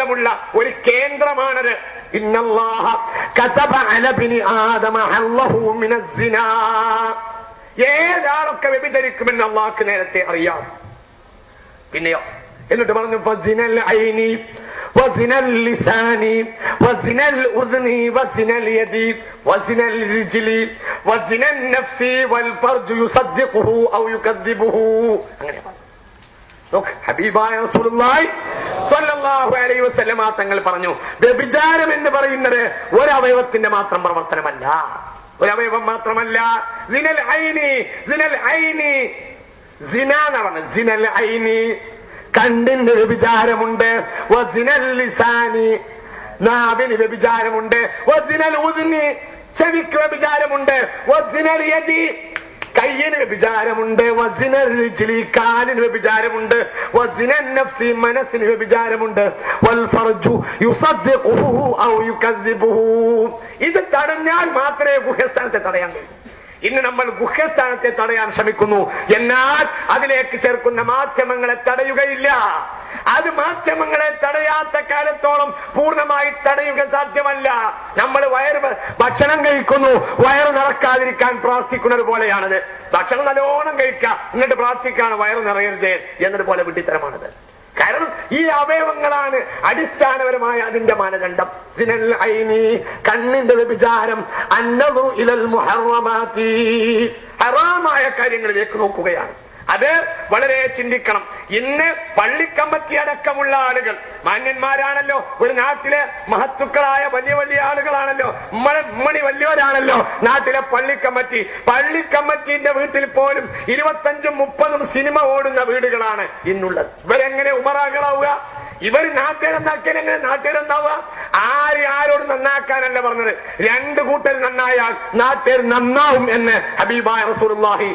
ബന്ധമുള്ള ഒരു കേന്ദ്രമാണത്. ഇന്നല്ലാഹ കതബ അല ബിനി ആദമ ഹല്ലഹു മിനസ്സിനാ. ഏതാളൊക്കെ വ്യഭിചരിക്കുമെന്ന് അള്ളാഹ്ക്ക് നേരത്തെ അറിയാം. പിന്നെയോ എന്നിട്ട് പറഞ്ഞു വസിനൽ ഐനി വസിനൽ ലിസാനി വസിനൽ ഉദ്നി വസിനൽ യദി വസിനൽ റിജ്ലി വസിനൽ നഫ്സി വൽ ഫർജു യുസദ്ദിഖുഹു ഔ യുകദ്ദിബുഹു. അങ്ങനെ നോക്ക്, ഹബീബായ റസൂലുള്ളാഹി സ്വല്ലല്ലാഹു അലൈഹി വസല്ലമ തങ്ങൾ പറഞ്ഞു, വ്യഭിചാരം എന്ന് പറയുന്നത് ഒരവയവത്തിന്റെ മാത്രം പ്രവർത്തനമല്ല, ഒരവയവം മാത്രമല്ല. സിനൽ ഐനി, സിനൽ ഐനി, സിന എന്ന് പറഞ്ഞത് സിനൽ ഐനി, കണ്ണിന് വ്യഭിചാരമുണ്ട്. വസിനൽ ലിസാനി, നാവിന് വ്യഭിചാരമുണ്ട്. വസിനൽ ഉദ്നി, ചെവിക്ക് വ്യഭിചാരമുണ്ട്. വസിനൽ യദി, കയ്യിന് വ്യഭിചാരമുണ്ട്. വസിനൽ റിജ്ലി, കാലിന് വ്യഭിചാരമുണ്ട്. വസിനൽ നഫ്സി, മനസ്സിന് വ്യഭിചാരമുണ്ട്. വൽ ഫർജു യുസദ്ദിഖുഹു ഔ യുകദ്ദിബുഹു. ഇത് തടഞ്ഞാൽ മാത്രമേ ഗുഹ്യസ്ഥാനത്തെ തടയാൻ കഴിയൂ. ഇന്ന് നമ്മൾ ഗുഹ്യസ്ഥാനത്തെ തടയാൻ ശ്രമിക്കുന്നു, എന്നാൽ അതിലേക്ക് ചേർക്കുന്ന മാധ്യമങ്ങളെ തടയുകയില്ല. അത് മാധ്യമങ്ങളെ തടയാത്ത കാലത്തോളം പൂർണ്ണമായി തടയുക സാധ്യമല്ല. നമ്മൾ ഭക്ഷണം കഴിക്കുന്നു, വയറ് നിറക്കാതിരിക്കാൻ പ്രാർത്ഥിക്കുന്നത് പോലെയാണത്. ഭക്ഷണം നല്ലോണം കഴിക്കുക, എന്നിട്ട് പ്രാർത്ഥിക്കാണ് വയറ് നിറയരുത് എന്നതുപോലെ വിഡ്ഢിത്തരമാണത്. കാരണം ഈ അവയവങ്ങളാണ് അടിസ്ഥാനപരമായ അതിന്റെ മാനദണ്ഡം. സിനൽ ഐനി, കണ്ണിന്റെ വ്യഭിചാരം. അന്നദുറു ഇലൽ മുഹറമാതി, ഹറാമായ കാര്യങ്ങളിലേക്ക് നോക്കുകയാണ്. അത് വളരെ ചിന്തിക്കണം. ഇന്ന് പള്ളിക്കമ്മിറ്റി അടക്കമുള്ള ആളുകൾ മാന്യന്മാരാണല്ലോ, ഒരു നാട്ടിലെ മഹത്തുക്കളായ വലിയ വലിയ ആളുകളാണല്ലോ, മണി വലിയവരാണല്ലോ നാട്ടിലെ പള്ളിക്കമ്മിറ്റിന്റെ വീട്ടിൽ പോലും 25ഉം 30ഉം സിനിമ ഓടുന്ന വീടുകളാണ് ഇന്നുള്ളത്. ഇവരെങ്ങനെ ഉമറാകളാവുക? ഇവർ നാട്ടുകാരെന്നാക്കിയാൽ എങ്ങനെ നാട്ടുകാരെന്നാവുക? ആരോട് നന്നാക്കാനല്ല പറഞ്ഞത്, രണ്ടു കൂട്ടർ നന്നായാൽ നാട്ടുകാർ നന്നാവും എന്ന് ഹബീബായ റസൂലുള്ളാഹി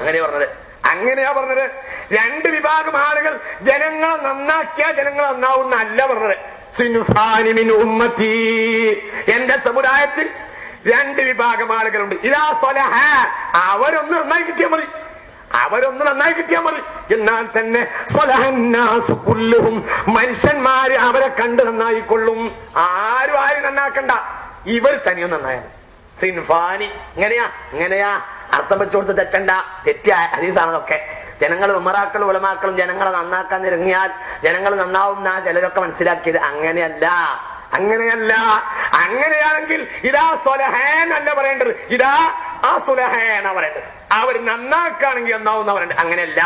അങ്ങനെയാ പറഞ്ഞത്. രണ്ട് വിഭാഗം ആളുകൾ ജനങ്ങളെ നന്നാക്കിയാ ജനങ്ങൾ നന്നാവുന്നല്ല പറഞ്ഞത്. സിൻഫാനി മിൻ ഉമ്മത്തി, എന്റെ സമുദായത്തിൽ രണ്ട് വിഭാഗം ആളുകളുണ്ട്. ഇദാ സ്വലഹ, അവരൊന്ന് നന്നായി കിട്ടിയാൽ മതി, എന്നാൽ തന്നെ സ്വലഹന്നാസു കുല്ലുഹും, മനുഷ്യന്മാര് അവരെ കണ്ട് നന്നായിക്കൊള്ളും. ആരും നന്നാക്കണ്ട, ഇവർ തനിയും നന്നായാൽ. സിൻഫാനി, ഇങ്ങനെയാ അർത്ഥം വെച്ചു കൊടുത്ത് തെറ്റണ്ട, തെറ്റിയ അതീതാണതൊക്കെ. ജനങ്ങൾ ഉമറാക്കളും ഉലമാക്കളും ജനങ്ങളെ നന്നാക്കാൻ ഇറങ്ങിയാൽ ജനങ്ങൾ നന്നാവും എന്നാ ചിലരൊക്കെ മനസ്സിലാക്കിയത്. അങ്ങനെയല്ല. അങ്ങനെയാണെങ്കിൽ ഇതാ സ്വലഹേൻ അല്ല പറയേണ്ടത്, ഇതാ ആ സുലഹേന പറയേണ്ടത്. അവർ നന്നാക്കാണെങ്കിൽ നന്നാവും പറയേണ്ടത്. അങ്ങനെയല്ല.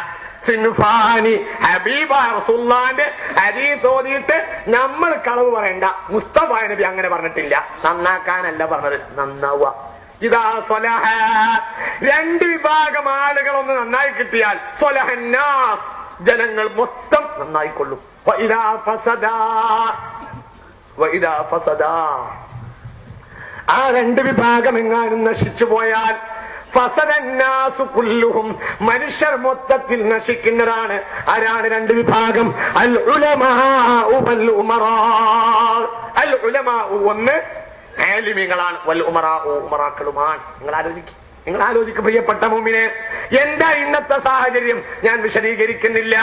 സിൻഫാനി, ഹബീബ റസൂലുള്ളാഹിന്റെ ഹദീസ് ഓതിയിട്ട് നമ്മൾ കളവ് പറയണ്ട. മുസ്തഫ നബി അങ്ങനെ പറഞ്ഞിട്ടില്ല. നന്നാക്കാനല്ല പറഞ്ഞത്, നന്നാവുക. ഇതാ സ്വലഹ, രണ്ട് വിഭാഗം ആളുകൾ ഒന്ന് നന്നായി കിട്ടിയാൽ സ്വലഹന്നാസ്, ജനങ്ങൾ മൊത്തം നന്നായിക്കൊള്ളും. വഇദാ ഫസദാ, ആ രണ്ട് വിഭാഗം എങ്ങാനും നശിച്ചു പോയാൽ ഫസദന്നാസു കുല്ലുഹും, മനുഷ്യർ മൊത്തത്തിൽ നശിക്കുന്നതാണ്. ആരാണ് രണ്ട് വിഭാഗം? അൽ ഉലമാഉ വൽ ഉമറാ. അൽ ഉലമാഉ ഒന്ന് ആലിമീങ്ങളാണ്, വൽ ഉമറാഉ ഉമറാക്കളുമാണ്. നിങ്ങൾ ആലോചിക്കും പ്രിയപ്പെട്ട മുഅ്മിനേ, എന്താ ഇന്നത്തെ സാഹചര്യം ഞാൻ വിശദീകരിക്കുന്നില്ല.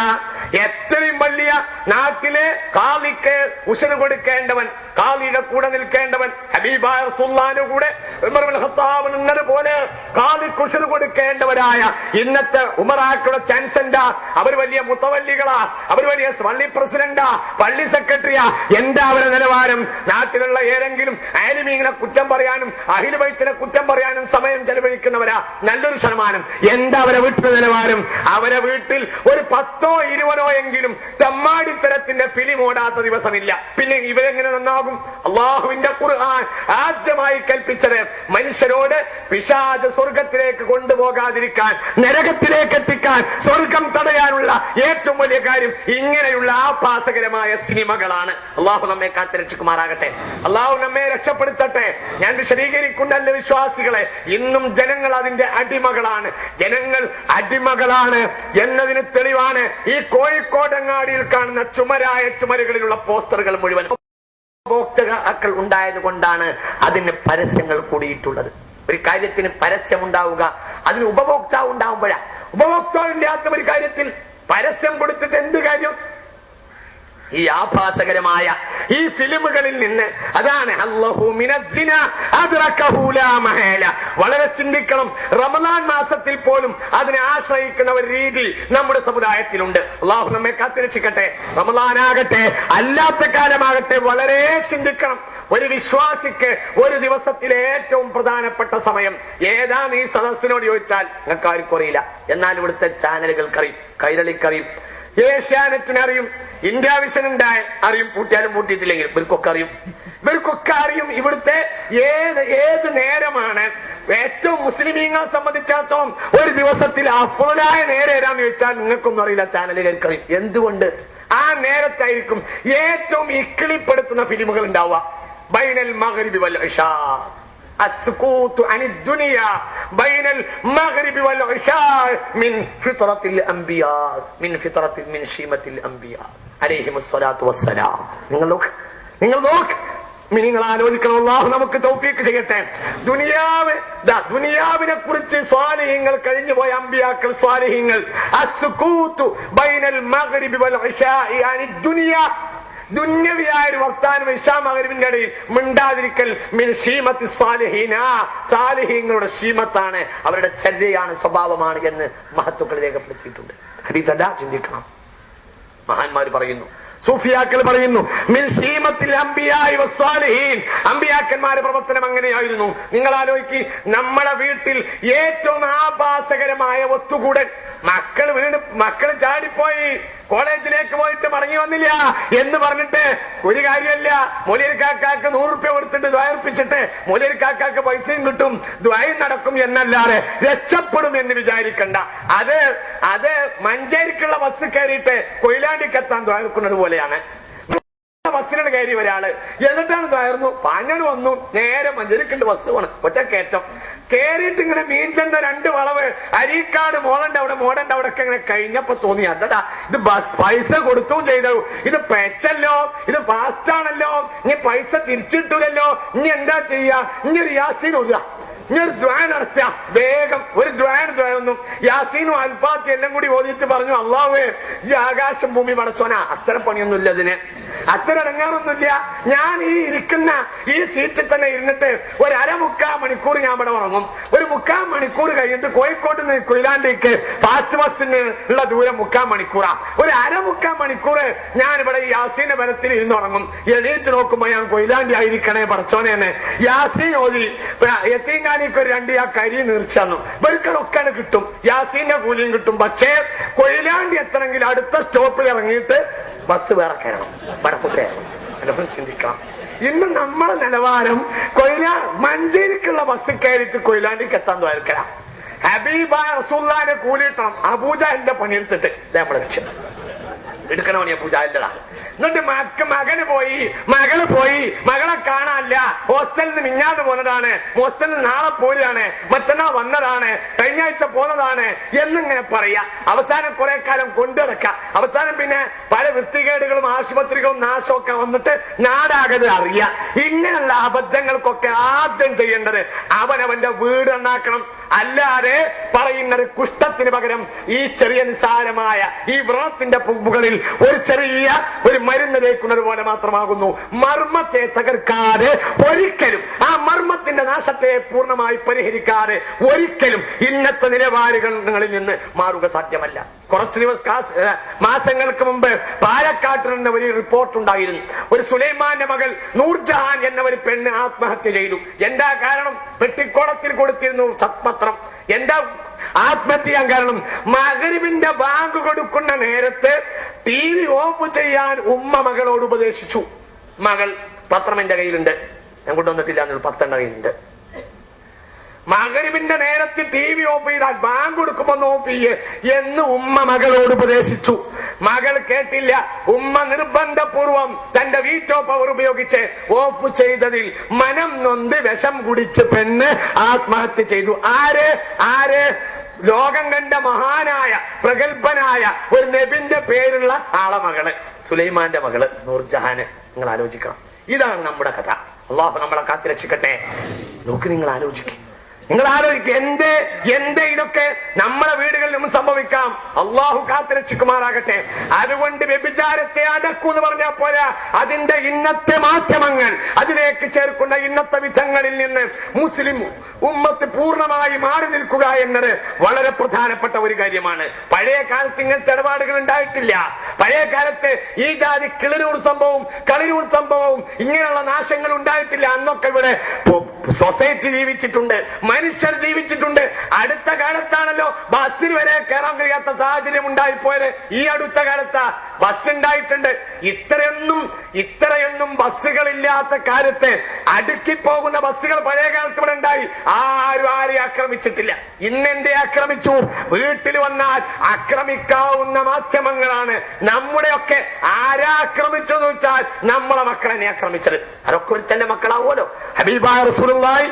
എത്രയും വലിയ നാട്ടിലെ കാളിക്ക് ഉശര് കൊടുക്കേണ്ടവൻ, കാളിയുടെ കൂടെ നിൽക്കേണ്ടവൻ, ഹബീബായ റസൂലുള്ളാഹിന്റെ കൂടെ ഉമർ ഇബ്നുൽ ഖത്താബ് നിന്നതുപോലെ കാളിക്ക് ഉശര് കൊടുക്കേണ്ടവരായ ഇന്നത്തെ ഉമറാക്കളുടെ ചാൻസലറാ, അവർ വലിയ മുത്തവല്ലികളാ, അവർ വലിയ പള്ളി പ്രസിഡന്റാ, പള്ളി സെക്രട്ടറിയാ. എന്താ അവരുടെ നിലവാരം? നാട്ടിലുള്ള ഏതെങ്കിലും ആലിമീങ്ങളെ കുറ്റം പറയാനും അഹ്ലു ബൈത്തിനെ കുറ്റം പറയാനും സമയം ചെലവഴിക്കുന്നവരാ നല്ലൊരു ശതമാനം. എന്താ അവരെ വീട്ടിലെ നിലവാരം? അവരെ വീട്ടിൽ ഒരു 10ഓ 20ഓ എങ്കിലും തെമ്മാടിത്തരത്തിന്റെ ഫിലിം ഓടാത്ത ദിവസമില്ല. പിന്നെ ഇവരെങ്ങനെ നന്നാകും? അള്ളാഹുവിന്റെ ഖുർആൻ ആദ്യമായി കൽപ്പിച്ചത് മനുഷ്യരോട് പിശാച് സ്വർഗത്തിലേക്ക് കൊണ്ടുപോകാതിരിക്കാൻ, നരകത്തിലേക്ക് എത്തിക്കാൻ, സ്വർഗം തടയാനുള്ള ഏറ്റവും വലിയ കാര്യം ഇങ്ങനെയുള്ള ആഭാസകരമായ സിനിമകളാണ്. അള്ളാഹു നമ്മെ കാത്തുരക്ഷിക്കുമാറാകട്ടെ, അള്ളാഹു നമ്മെ രക്ഷപ്പെടുത്തട്ടെ. ഞാൻ വിശദീകരിക്കുന്നല്ല വിശ്വാസികളെ, ഇന്നും ജനങ്ങൾ അതിന്റെ അടിമകളാണ്. ജനങ്ങൾ അടിമകളാണ് എന്നതിന് തെളിവാണ് ഈ കോഴിക്കോടങ്ങാടിയിൽ കാണുന്ന ചുമരുകളിലുള്ള പോസ്റ്ററുകൾ മുഴുവൻ. ഉപഭോക്താക്കൾ ഉണ്ടായത് കൊണ്ടാണ് അതിന് പരസ്യങ്ങൾ കൂടിയിട്ടുള്ളത്. ഒരു കാര്യത്തിന് പരസ്യം ഉണ്ടാവുക, അതിന് ഉപഭോക്താവ് ഉണ്ടാവുമ്പോഴാണ്. ഉപഭോക്താവില്ലാത്ത ഒരു കാര്യത്തിൽ പരസ്യം കൊടുത്തിട്ട് എന്ത് കാര്യം? ഈ ആഭാസകരമായ ഈ ഫിലിമുകളിൽ നിന്ന്. അതാണ് വളരെ ചിന്തിക്കണം. റമദാൻ മാസത്തിൽ പോലും അതിനെ ആശ്രയിക്കുന്ന ഒരു രീതി നമ്മുടെ സമുദായത്തിലുണ്ട്. അള്ളാഹു നമ്മെ കാത്തുരക്ഷിക്കട്ടെ. റമദാനാകട്ടെ അല്ലാത്ത കാലമാകട്ടെ വളരെ ചിന്തിക്കണം. ഒരു വിശ്വാസിക്ക് ഒരു ദിവസത്തിലെ ഏറ്റവും പ്രധാനപ്പെട്ട സമയം ഏതാന്ന് ഈ സദസ്സിനോട് ചോദിച്ചാൽ നിങ്ങൾക്ക് ആർക്കും അറിയില്ല. എന്നാൽ ഇവിടുത്തെ ചാനലുകൾക്കറിയും, കൈരളിക്കറിയും, ഏഷ്യാനെറ്റിനറിയും, ഇന്ത്യ വിഷൻ ഉണ്ടായ അറിയും, പൂട്ടിയാലും പൂട്ടിയിട്ടില്ലെങ്കിൽ ഇവർക്കൊക്കെ അറിയും. ഇവിടുത്തെ ഏത് നേരമാണ് ഏറ്റവും മുസ്ലിമീങ്ങളെ സംബന്ധിച്ചിടത്തോളം ഒരു ദിവസത്തിൽ അഫ്ളായ നേരം ഏതാന്ന് ചോദിച്ചാൽ നിങ്ങൾക്കൊന്നും അറിയില്ല, ചാനലുകൾക്ക് അറിയും. എന്തുകൊണ്ട്? ആ നേരത്തായിരിക്കും ഏറ്റവും ഇക്കിളിപ്പെടുത്തുന്ന ഫിലിമുകൾ ഉണ്ടാവുക. ബൈനൽ മഗ്രിബി വൽ ഇശാ, السكوت عن الدنيا بين المغرب والعشاء من فطرة الأنبياء من شيمة الأنبياء عليهم الصلاة والسلام. നിങ്ങൾ നോക്ക്, നിങ്ങൾ ആലോചിക്കണം. അല്ലാഹു നമുക്ക് തൗഫീഖ് ചെയ്യട്ടെ. ദുനിയാവിനെ കുറിച്ച് സ്വാലിഹീങ്ങൾ, കഴിഞ്ഞു പോയ അമ്പിയാക്കൾ, സ്വാലിഹീങ്ങൾ, അസ്സുകൂതു ബൈനൽ മഗ്രിബി വൽ ഇശാഇ അനി ദുനിയാ, ദുന്യവിയായ ഒരു വർത്താനം ഇശാ മഗ്രിബിന്റെ ഇടയിൽ മിണ്ടാതിരിക്കൽ മിൻ ശീമത്തി സ്വാലിഹീന, സാലിഹീങ്ങളുടെ ശീമത്താണ്, അവരുടെ ചര്യയാണ്, സ്വഭാവമാണ് എന്ന് മഹത്തുക്കൾ രേഖപ്പെടുത്തിയിട്ടുണ്ട്. ഹദീസല്ല, ചിന്തിക്കണം. മഹാന്മാർ പറയുന്നു, സൂഫിയാക്കൾ പറയുന്നു, മിൻ ശീമത്തിൽ അംബിയാഇ വസ്സാലിഹീൻ, അമ്പിയാക്കന്മാരുടെ പ്രവർത്തനം അങ്ങനെയായിരുന്നു. നിങ്ങൾ ആലോചിക്ക്, നമ്മളെ വീട്ടിൽ ഏറ്റവും ആഭാസകരമായ ഒത്തുകൂടൽ, മക്കള് ചാടിപ്പോയി കോളേജിലേക്ക് പോയിട്ട് മടങ്ങി വന്നില്ല എന്ന് പറഞ്ഞിട്ട് ഒരു കാര്യമല്ല. മൊലിയർ കാക്കാക്ക് 100 രൂപ കൊടുത്തിട്ട് ദ്വാർപ്പിച്ചിട്ട് മൊലിയർ കാക്കാക്ക് പൈസയും കിട്ടും, ദ്വായും നടക്കും എന്നല്ലാതെ രക്ഷപ്പെടും എന്ന് വിചാരിക്കണ്ട. അത് മഞ്ചേരിക്കുള്ള ബസ് കയറിയിട്ട് കൊയിലാണ്ടിക്ക് എത്താൻ ദ്വാർക്കുന്നത് പോലെയാണ്. ബസ്സിനാണ് കയറി ഒരാള്, എന്നിട്ടാണ് ദ്വാർന്നു പാഞ്ഞാണ് വന്നു, നേരെ മഞ്ചേരിക്കുള്ള ബസ് പോണ്, ഒറ്റ കയറ്റം കേറിയിട്ട് ഇങ്ങനെ മീൻചന്ത 2 വളവ് അരീക്കാട് മോടന്റെ അവിടെ ഒക്കെ ഇങ്ങനെ കഴിഞ്ഞപ്പോ തോന്നി, അല്ലടാ ഇത് ബസ് പൈസ കൊടുത്തും ചെയ്തു, ഇത് പെച്ചല്ലോ, ഇത് ഫാസ്റ്റ് ആണല്ലോ, ഇനി പൈസ തിരിച്ചിട്ടൂലല്ലോ, ഇനി എന്താ ചെയ്യാ, ഇനി ഒരു യാസീൻ ഓതുക, ഇനി ഒരു ദ്വാൻ നടത്തുക, വേഗം ഒരു ദ്വാനൊന്നും യാസീനും അൽഫാത്തി എല്ലാം കൂടി ഓതിയിട്ട് പറഞ്ഞു, അല്ലാഹുവേ ഈ ആകാശം ഭൂമി പടച്ചോനാ. അത്തരം പണിയൊന്നുമില്ല, അതിന് അത്ര ഇടങ്ങാറൊന്നുമില്ല. ഞാൻ ഈ ഇരിക്കുന്ന ഈ സീറ്റിൽ തന്നെ ഇരുന്നിട്ട് ഒരു 1/4 മണിക്കൂർ ഞാൻ ഇവിടെ ഉറങ്ങും. ഒരു 3/4 മണിക്കൂർ കഴിഞ്ഞിട്ട് കോഴിക്കോട്ട് നിന്ന് കൊയിലാണ്ടിക്ക് ഫാസ്റ്റ് ബസ്സിന് ഉള്ള ദൂരം 3/4 മണിക്കൂറാ. ഒരു 1/4 മണിക്കൂർ ഞാൻ ഇവിടെ ഈ യാസീന്റെ ബലത്തിൽ ഇരുന്ന് ഉറങ്ങും. എണീറ്റ് നോക്കുമ്പോ ഞാൻ കൊയിലാണ്ടി ആയിരിക്കണേ പടച്ചോനെ എന്ന് യാസീൻ ഓതി. യത്തീംഖാനിക്ക് ഒരു 2 കരി നീർച്ചന്നു, ഇവർക്കൊക്കെ കിട്ടും, യാസീന്റെ കൂലിയും കിട്ടും. പക്ഷേ കൊയിലാണ്ടി എത്തണമെങ്കിൽ അടുത്ത സ്റ്റോപ്പിൽ ഇറങ്ങിയിട്ട് ബസ് വേറെ കയറണം, വടക്കുത്തെ. ചിന്തിക്കണം, ഇന്ന് നമ്മളെ നിലവാരം മഞ്ചേരിക്കുള്ള ബസ് കയറിയിട്ട് കൊയിലാണ്ടിക്ക് എത്താൻ ദ്വാരക്കല. ഹബീബായ റസൂലുള്ളാഹിന്റെ കൂലി കിട്ടണം. അബൂജഹലിന്റെ പണിയെടുത്തിട്ട് നമ്മളെ ലക്ഷ്യം എടുക്കണ പണി അബൂജഹലിന്റെതാ. എന്നിട്ട് മകള് പോയി മകളെ കാണാനില്ല, ഹോസ്റ്റലിൽ നിന്ന് മിഞ്ഞാന്ന് പോന്നതാണ്, ഹോസ്റ്റലിൽ നിന്ന് നാളെ പോരുകയാണ്, മറ്റന്നാൾ വന്നതാണ്, കഴിഞ്ഞ ആഴ്ച പോന്നതാണ് എന്നിങ്ങനെ പറയാ. അവസാനം കുറെ കാലം കൊണ്ടുനടക്ക. അവസാനം പിന്നെ പല വൃത്തികേടുകളും ആശുപത്രികളും നാശമൊക്കെ വന്നിട്ട് നാടാകത് അറിയാം. ഇങ്ങനെയുള്ള അബദ്ധങ്ങൾക്കൊക്കെ ആദ്യം ചെയ്യേണ്ടത് അവനവന്റെ വീട് ഉണ്ടാക്കണം. അല്ലാതെ പറയുന്നത് കുഷ്ഠത്തിന് പകരം ഈ ചെറിയ നിസാരമായ ഈ വ്രണത്തിന്റെ മുകളിൽ ഒരു മരുന്ന് തേക്കുന്നത് പോലെ മാത്രമാകുന്നു. മർമ്മത്തെ തകർക്കാതെ ഒരിക്കലും, ആ മർമ്മത്തിന്റെ നാശത്തെ പൂർണ്ണമായി പരിഹരിക്കാതെ ഒരിക്കലും ഇന്നത്തെ നിലവാരങ്ങളിൽ നിന്ന് മാറുക സാധ്യമല്ല. കുറച്ച് മാസങ്ങൾക്ക് മുമ്പ് പാലക്കാട്ടിൽ നിന്ന് ഒരു റിപ്പോർട്ട് ഉണ്ടായിരുന്നു. ഒരു സുലൈമാന്റെ മകൾ നൂർജഹാൻ എന്ന ഒരു പെണ്ണ് ആത്മഹത്യ ചെയ്തു. എന്താ കാരണം? പെട്ടിക്കോളത്തിൽ കൊടുത്തിരുന്നു സത്പത്രം. എന്താ ആത്മഹത്യ ചെയ്യാൻ കാരണം? മഗ്രിബിന്റെ ബാങ്ക് കൊടുക്കുന്ന നേരത്ത് TV ഓഫ് ചെയ്യാൻ ഉമ്മ മകളോട് ഉപദേശിച്ചു. മകൾ പത്രം എന്റെ കയ്യിലുണ്ട്, ഞാൻ കൊണ്ടുവന്നിട്ടില്ല, എന്നൊരു 10 എന്റെ കയ്യിലുണ്ട്. മഗ്രിബിന്റെ നേരത്ത് TV ഓഫ് ചെയ്താൽ ബാങ്ക് കൊടുക്കുമ്പോ ഓഫ് ചെയ്യേ എന്ന് ഉമ്മ മകളോട് ഉപദേശിച്ചു. മകൾ കേട്ടില്ല. ഉമ്മ നിർബന്ധപൂർവം തന്റെ വീറ്റോ പവർ ഉപയോഗിച്ച് ഓഫ് ചെയ്തതിൽ മനം നൊന്ത് വിഷം കുടിച്ച് പെണ്ണ് ആത്മഹത്യ ചെയ്തു. ആര് ലോകം കണ്ട മഹാനായ പ്രഗത്ഭനായ ഒരു നബിന്റെ പേരുള്ള ആളെ മകള്, സുലൈമാന്റെ മകള് നൂർജഹാന്. നിങ്ങൾ ആലോചിക്കണം, ഇതാണ് നമ്മുടെ കഥ. അള്ളാഹു നമ്മളെ കാത്തുരക്ഷിക്കട്ടെ. നോക്ക്, നിങ്ങൾ ആലോചിക്കും, നിങ്ങൾ ആലോചിക്കുക, എന്തേ ഇതൊക്കെ നമ്മുടെ വീടുകളിലും സംഭവിക്കാം. അള്ളാഹു കാത്തുരക്ഷിക്കുമാറാകട്ടെ. അതുകൊണ്ട് വ്യഭിചാരത്തെ അടക്കൂ എന്ന് പറഞ്ഞാൽ പോരാ, അതിന്റെ ഇന്നത്തെ മാധ്യമങ്ങൾ, അതിലേക്ക് ചേർക്കുന്ന ഇന്നത്തെ വിധങ്ങളിൽ നിന്ന് മുസ്ലിം ഉമ്മത്ത് പൂർണ്ണമായി മാറി നിൽക്കുക എന്നത് വളരെ പ്രധാനപ്പെട്ട ഒരു കാര്യമാണ്. പഴയ കാലത്ത് ഇങ്ങനത്തെ ഇടപാടുകൾ ഉണ്ടായിട്ടില്ല. പഴയ കാലത്ത് ഈ ജാതി കളിരൂർ സംഭവവും ഇങ്ങനെയുള്ള നാശങ്ങൾ ഉണ്ടായിട്ടില്ല. അന്നൊക്കെ ഇവിടെ സൊസൈറ്റി ജീവിച്ചിട്ടുണ്ട്, മനുഷ്യർ ജീവിച്ചിട്ടുണ്ട്. അടുത്ത കാലത്താണല്ലോ ബസ്സിൽ വരെ കയറാൻ കഴിയാത്ത സാഹചര്യം ഉണ്ടായിപ്പോയത്. ഈ അടുത്ത കാലത്ത് ബസ് ഉണ്ടായിട്ടുണ്ട്. ഇത്രയൊന്നും ബസ്സുകളില്ലാത്ത കാലത്ത് അടുക്കി പോകുന്ന ബസ്സുകൾ പഴയ കാലത്ത് ഇവിടെ ഉണ്ടായി. ആരെയും ആക്രമിച്ചിട്ടില്ല. ഇന്നെന്തേ ആക്രമിച്ചു? വീട്ടിൽ വന്നാൽ ആക്രമിക്കാവുന്ന മാധ്യമങ്ങളാണ് നമ്മുടെയൊക്കെ. ആരാ ആക്രമിച്ചതെന്ന് വെച്ചാൽ നമ്മളെ മക്കളെന്നെ ആക്രമിച്ചത്. അതൊക്കെ ഒരു തന്നെ മക്കളാവുമല്ലോ. ഹബീബായ റസൂലുള്ളാഹി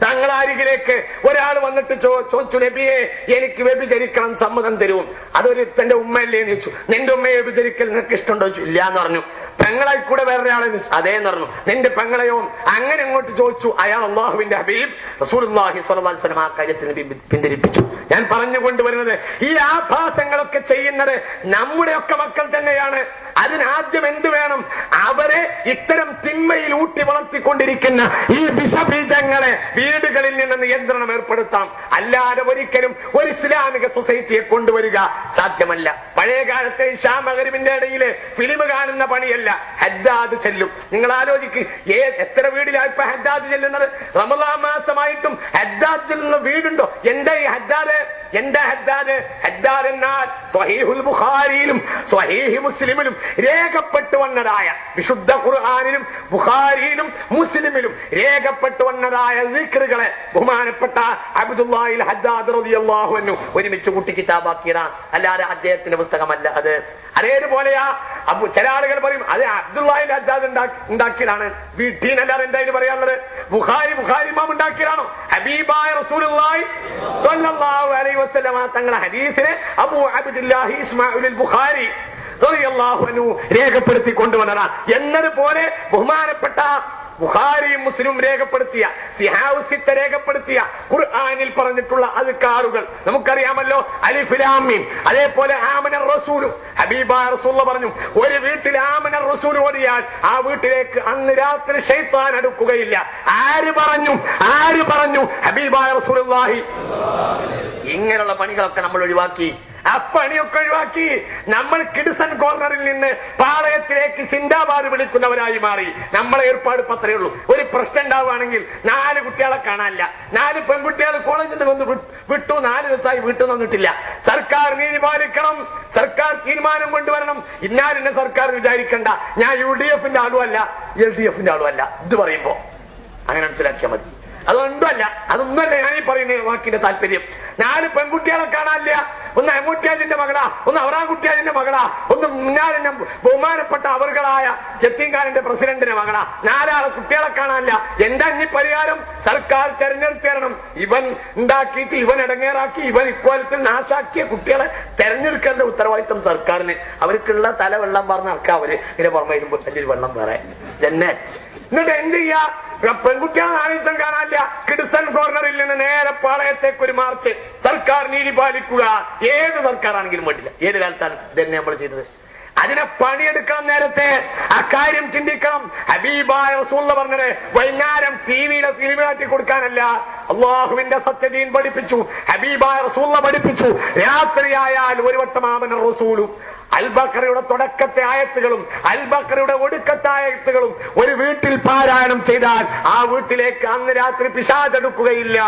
തങ്ങളുടെ അരികിലേക്ക് ഒരാൾ വന്നിട്ട് ചോദിച്ചു, നബിയെ എനിക്ക് വ്യഭിചരിക്കണം, സമ്മതം തരുവും. അതൊരു തന്റെ ഉമ്മയല്ലേ എന്ന് ചോദിച്ചു. നിന്റെ ഉമ്മയെ വ്യഭിചരിക്കൽ നിനക്ക് ഇഷ്ടമുണ്ടോ? ഇല്ല എന്ന് പറഞ്ഞു. പെങ്ങളെ കൂടെ വേറൊരാളെ അതേന്ന് പറഞ്ഞു. നിന്റെ പെങ്ങളെയോ? അങ്ങനെ അങ്ങോട്ട് ചോദിച്ചു. അയാൾ അല്ലാഹുവിന്റെ ഹബീബ് റസൂലുള്ളാഹി സ്വല്ലല്ലാഹു അലൈഹി വസല്ലം ആ കാര്യത്തിന് പിന്തിരിപ്പിച്ചു. ഞാൻ പറഞ്ഞുകൊണ്ടുവരുന്നത്, ഈ ആഭാസങ്ങളൊക്കെ ചെയ്യുന്നത് നമ്മുടെയൊക്കെ മക്കൾ തന്നെയാണ്. അതിനാദ്യം എന്ത് വേണം? അവരെ ഇത്തരം തിന്മയിൽ ഊട്ടി വളർത്തിക്കൊണ്ടിരിക്കുന്ന ഈ വിഷബീജങ്ങളെ വീടുകളിൽ നിന്ന് നിയന്ത്രണം ഏർപ്പെടുത്താം. അല്ലാതെ ഒരിക്കലും ഒരു ഇസ്ലാമിക സൊസൈറ്റിയെ കൊണ്ടുവരിക സാധ്യമല്ല. പഴയ കാലത്തെ ഇശാ മഗ്‌രിബിന്റെ ഇടയില് ഫിലിം കാണുന്ന പണിയല്ല, ഹദ്ദാദ് ചെല്ലും. നിങ്ങൾ ആലോചിക്ക്, എത്ര വീടിലാ ഇപ്പൊ ഹദ്ദാദ് ചെല്ലുന്നത്? റമളാൻ മാസമായിട്ടും ഹദ്ദാദ് ചെല്ലുന്ന വീടുണ്ടോ? എന്താ ഈ ഹദ്ദാദ്? ഹദ്ദാദ് എന്നാൽ സ്വഹീഹുൽ ബുഖാരിയിലും സ്വഹീഹ് മുസ്ലിമിലും രേഖപ്പെട്ടു വന്നതായ, വിശുദ്ധ ഖുർആനിലും ബുഖാരിയിലും മുസ്ലിമിലും രേഖപ്പെട്ടു വന്നതായ ദിക്റുകളെ ബഹുമാനപ്പെട്ട അബ്ദുല്ലാഹിൽ ഹദ്ദാദ് റളിയല്ലാഹു അൻഹു ഒരുമിച്ച് കൂട്ടി കിതാബാക്കിയതാണ്. അല്ലാതെ അദ്ദേഹത്തിന്റെ പുസ്തകമല്ല അത്. അതേപോലെയാ ചില ആളുകൾ പറയും അത് അബ്ദുല്ലാഹിൽ ഹദ്ദാദ് ഉണ്ടാക്കിയതാണ്. വീട്ടീനല്ലാതെ എന്തായാലും പറയാനുള്ളത്? ബുഖാരി ഇമാം ഉണ്ടാക്കിയതാണോ? ഹബീബായ റസൂലുള്ളാഹി സ്വല്ലല്ലാഹു അലൈഹി വസല്ലം തങ്ങളുടെ ഹദീസിനെ അബൂ അബ്ദുല്ലാഹി ഇസ്മാഈൽ ബുഖാരി റളിയല്ലാഹു അൻഹു രേഖപ്പെടുത്തി കൊണ്ടുവന്നതാണ്. എന്നതുപോലെ ബഹുമാനപ്പെട്ട ബുഖാരിയും മുസ്ലിം രേഖപ്പെടുത്തിയ, സിഹാഉ സിത്ത രേഖപ്പെടുത്തിയ ഖുർആനിൽ പറഞ്ഞിട്ടുള്ള അദ്കാറുകൾ നമുക്കറിയാമല്ലോ. അലിഫ് ലാം മീം. അതേപോലെ ആമനർ റസൂൽ, ഹബീബായ റസൂലുള്ളാഹി പറഞ്ഞു, ഒരു വീട്ടിൽ ആമനർ റസൂൽ ഓതിയാൽ ആ വീട്ടിലേക്ക് അന്ന് രാത്രി ശൈത്താൻ അടുക്കുകയില്ല. ആര് പറഞ്ഞു? ഹബീബായ റസൂലുള്ളാഹി. ഇങ്ങനെയുള്ള പണികളൊക്കെ നമ്മൾ ഒഴിവാക്കി. ആ പണിയൊക്കെ ഒഴിവാക്കി നമ്മൾ കിഡ്സൺ കോർണറിൽ നിന്ന് പാളയത്തിലേക്ക് സിന്ദാബാദ് വിളിക്കുന്നവരായി മാറി. നമ്മളെ ഏർപ്പാട് പത്രേ ഉള്ളൂ. ഒരു പ്രശ്നം ഉണ്ടാവുകയാണെങ്കിൽ 4 കുട്ടികളെ കാണാനില്ല, 4 പെൺകുട്ടികൾ കോളേജിൽ നിന്ന് വന്ന് വിട്ടു, 4 ദിവസമായി വീട്ടിൽ വന്നിട്ടില്ല. സർക്കാർ നീതി പാലിക്കണം, സർക്കാർ തീരുമാനം കൊണ്ടുവരണം. ഇന്നാലിന്നെ സർക്കാർ വിചാരിക്കണ്ട ഞാൻ UDFന്റെ ആളും അല്ല LDFന്റെ ആളും അല്ല. ഇത് പറയുമ്പോ അങ്ങനെ മനസ്സിലാക്കിയാൽ മതി. അതൊന്നുമല്ല ഞാൻ ഈ പറയുന്ന വാക്കിന്റെ താല്പര്യം. 4 പെൺകുട്ടികളെ കാണാനില്ല. ഒന്ന് അമ്മൂട്ടിയാജിന്റെ മകളാ, ഒന്ന് അവറാൻകുട്ടിയാജിന്റെ മകളാ, ഒന്ന് മുന്നാലിന്റെ ബഹുമാനപ്പെട്ട അവർകളായ യത്തീംഖാനന്റെ പ്രസിഡന്റിന്റെ മകളാ. 4 കുട്ടികളെ കാണാനില്ല. എന്താ ഇനി പരിഹാരം? സർക്കാർ തെരഞ്ഞെടുത്ത് തരണം. ഇവൻ ഉണ്ടാക്കിയിട്ട് ഇവൻ ഇടങ്ങേറാക്കി ഇവൻ ഇക്കോലത്തിൽ നാശാക്കിയ കുട്ടികളെ തെരഞ്ഞെടുക്കേണ്ട ഉത്തരവാദിത്വം സർക്കാരിന്. അവർക്കുള്ള തല വെള്ളം പറഞ്ഞ നടക്കാം. അവര് ഇങ്ങനെ പുറമെ വരുമ്പോൾ വലിയൊരു വെള്ളം വേറെ തന്നെ. എന്നിട്ട് എന്ത് ചെയ്യാ? പെൺകുട്ടികളെ 4 ദിവസം കാണാനില്ല. കിഡ്സൺ കോർണറിൽ നിന്ന് നേരെ പാളയത്തേക്ക് ഒരു മാർച്ച്. സർക്കാർ നീതി പാലിക്കുക. ഏത് സർക്കാരാണെങ്കിലും വേണ്ടില്ല, ഏത് കാലത്താണ് ഇതന്നെ നമ്മൾ ചെയ്തത്. അതിനെ പണിയെടുക്കണം. നേരത്തെ അക്കാര്യം ചിന്തിക്കണം. ഹബീബായ റസൂലുള്ളാഹി പറഞ്ഞത് വൈകുന്നേരം ടിവിയുടെ ഫിലിം കാട്ടി കൊടുക്കാനല്ല, അള്ളാഹുവിന്റെ സത്യദീൻ പഠിപ്പിച്ചു. ഹബീബായ റസൂലുള്ളാഹി പഠിപ്പിച്ചു. രാത്രിയായാൽ ഒരു വട്ടം ആമന റസൂലും അൽ ബഖറയുടെ തുടക്കത്തെ ആയത്തുകളും അൽ ബഖറയുടെ ഒടുക്കത്തെ ആയത്തുകളും ഒരു വീട്ടിൽ പാരായണം ചെയ്താൽ ആ വീട്ടിലേക്ക് അന്ന് രാത്രി പിശാച് അടുക്കുകയില്ല.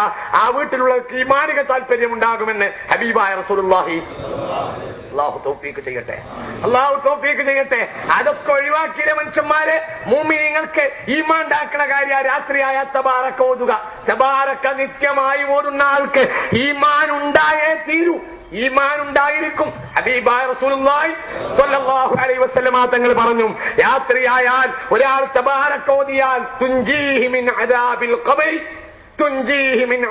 ആ വീട്ടിലുള്ളവർക്ക് ഈമാനിക താല്പര്യം ഉണ്ടാകുമെന്ന് ഹബീബായ റസൂലുള്ളാഹി. അല്ലാഹു തൗഫീഖ് ചെയ്യട്ടെ. അതൊക്കെ ഒഴിവാക്കിയ മനുഷ്യന്മാരെ, മുഅ്മിനീങ്ങൾക്ക് ഈമാൻ ഉണ്ടാക്കുന്ന കാര്യം രാത്രിയായ തബാറക ഓതുക. തബാറക നിത്യമായി ഓതുന്ന ആൾക്ക് ഈമാൻ ഉണ്ടായേ തീരൂ. ഈമാൻ ഉണ്ടായിരിക്കും. ഹബീബായ റസൂലുള്ളാഹി സ്വല്ലല്ലാഹു അലൈഹി വസല്ലം തങ്ങൾ പറഞ്ഞു, രാത്രിയായാൽ ഒരാൾ തബാറക ഓതിയാൽ തുൻജീഹി മിൻ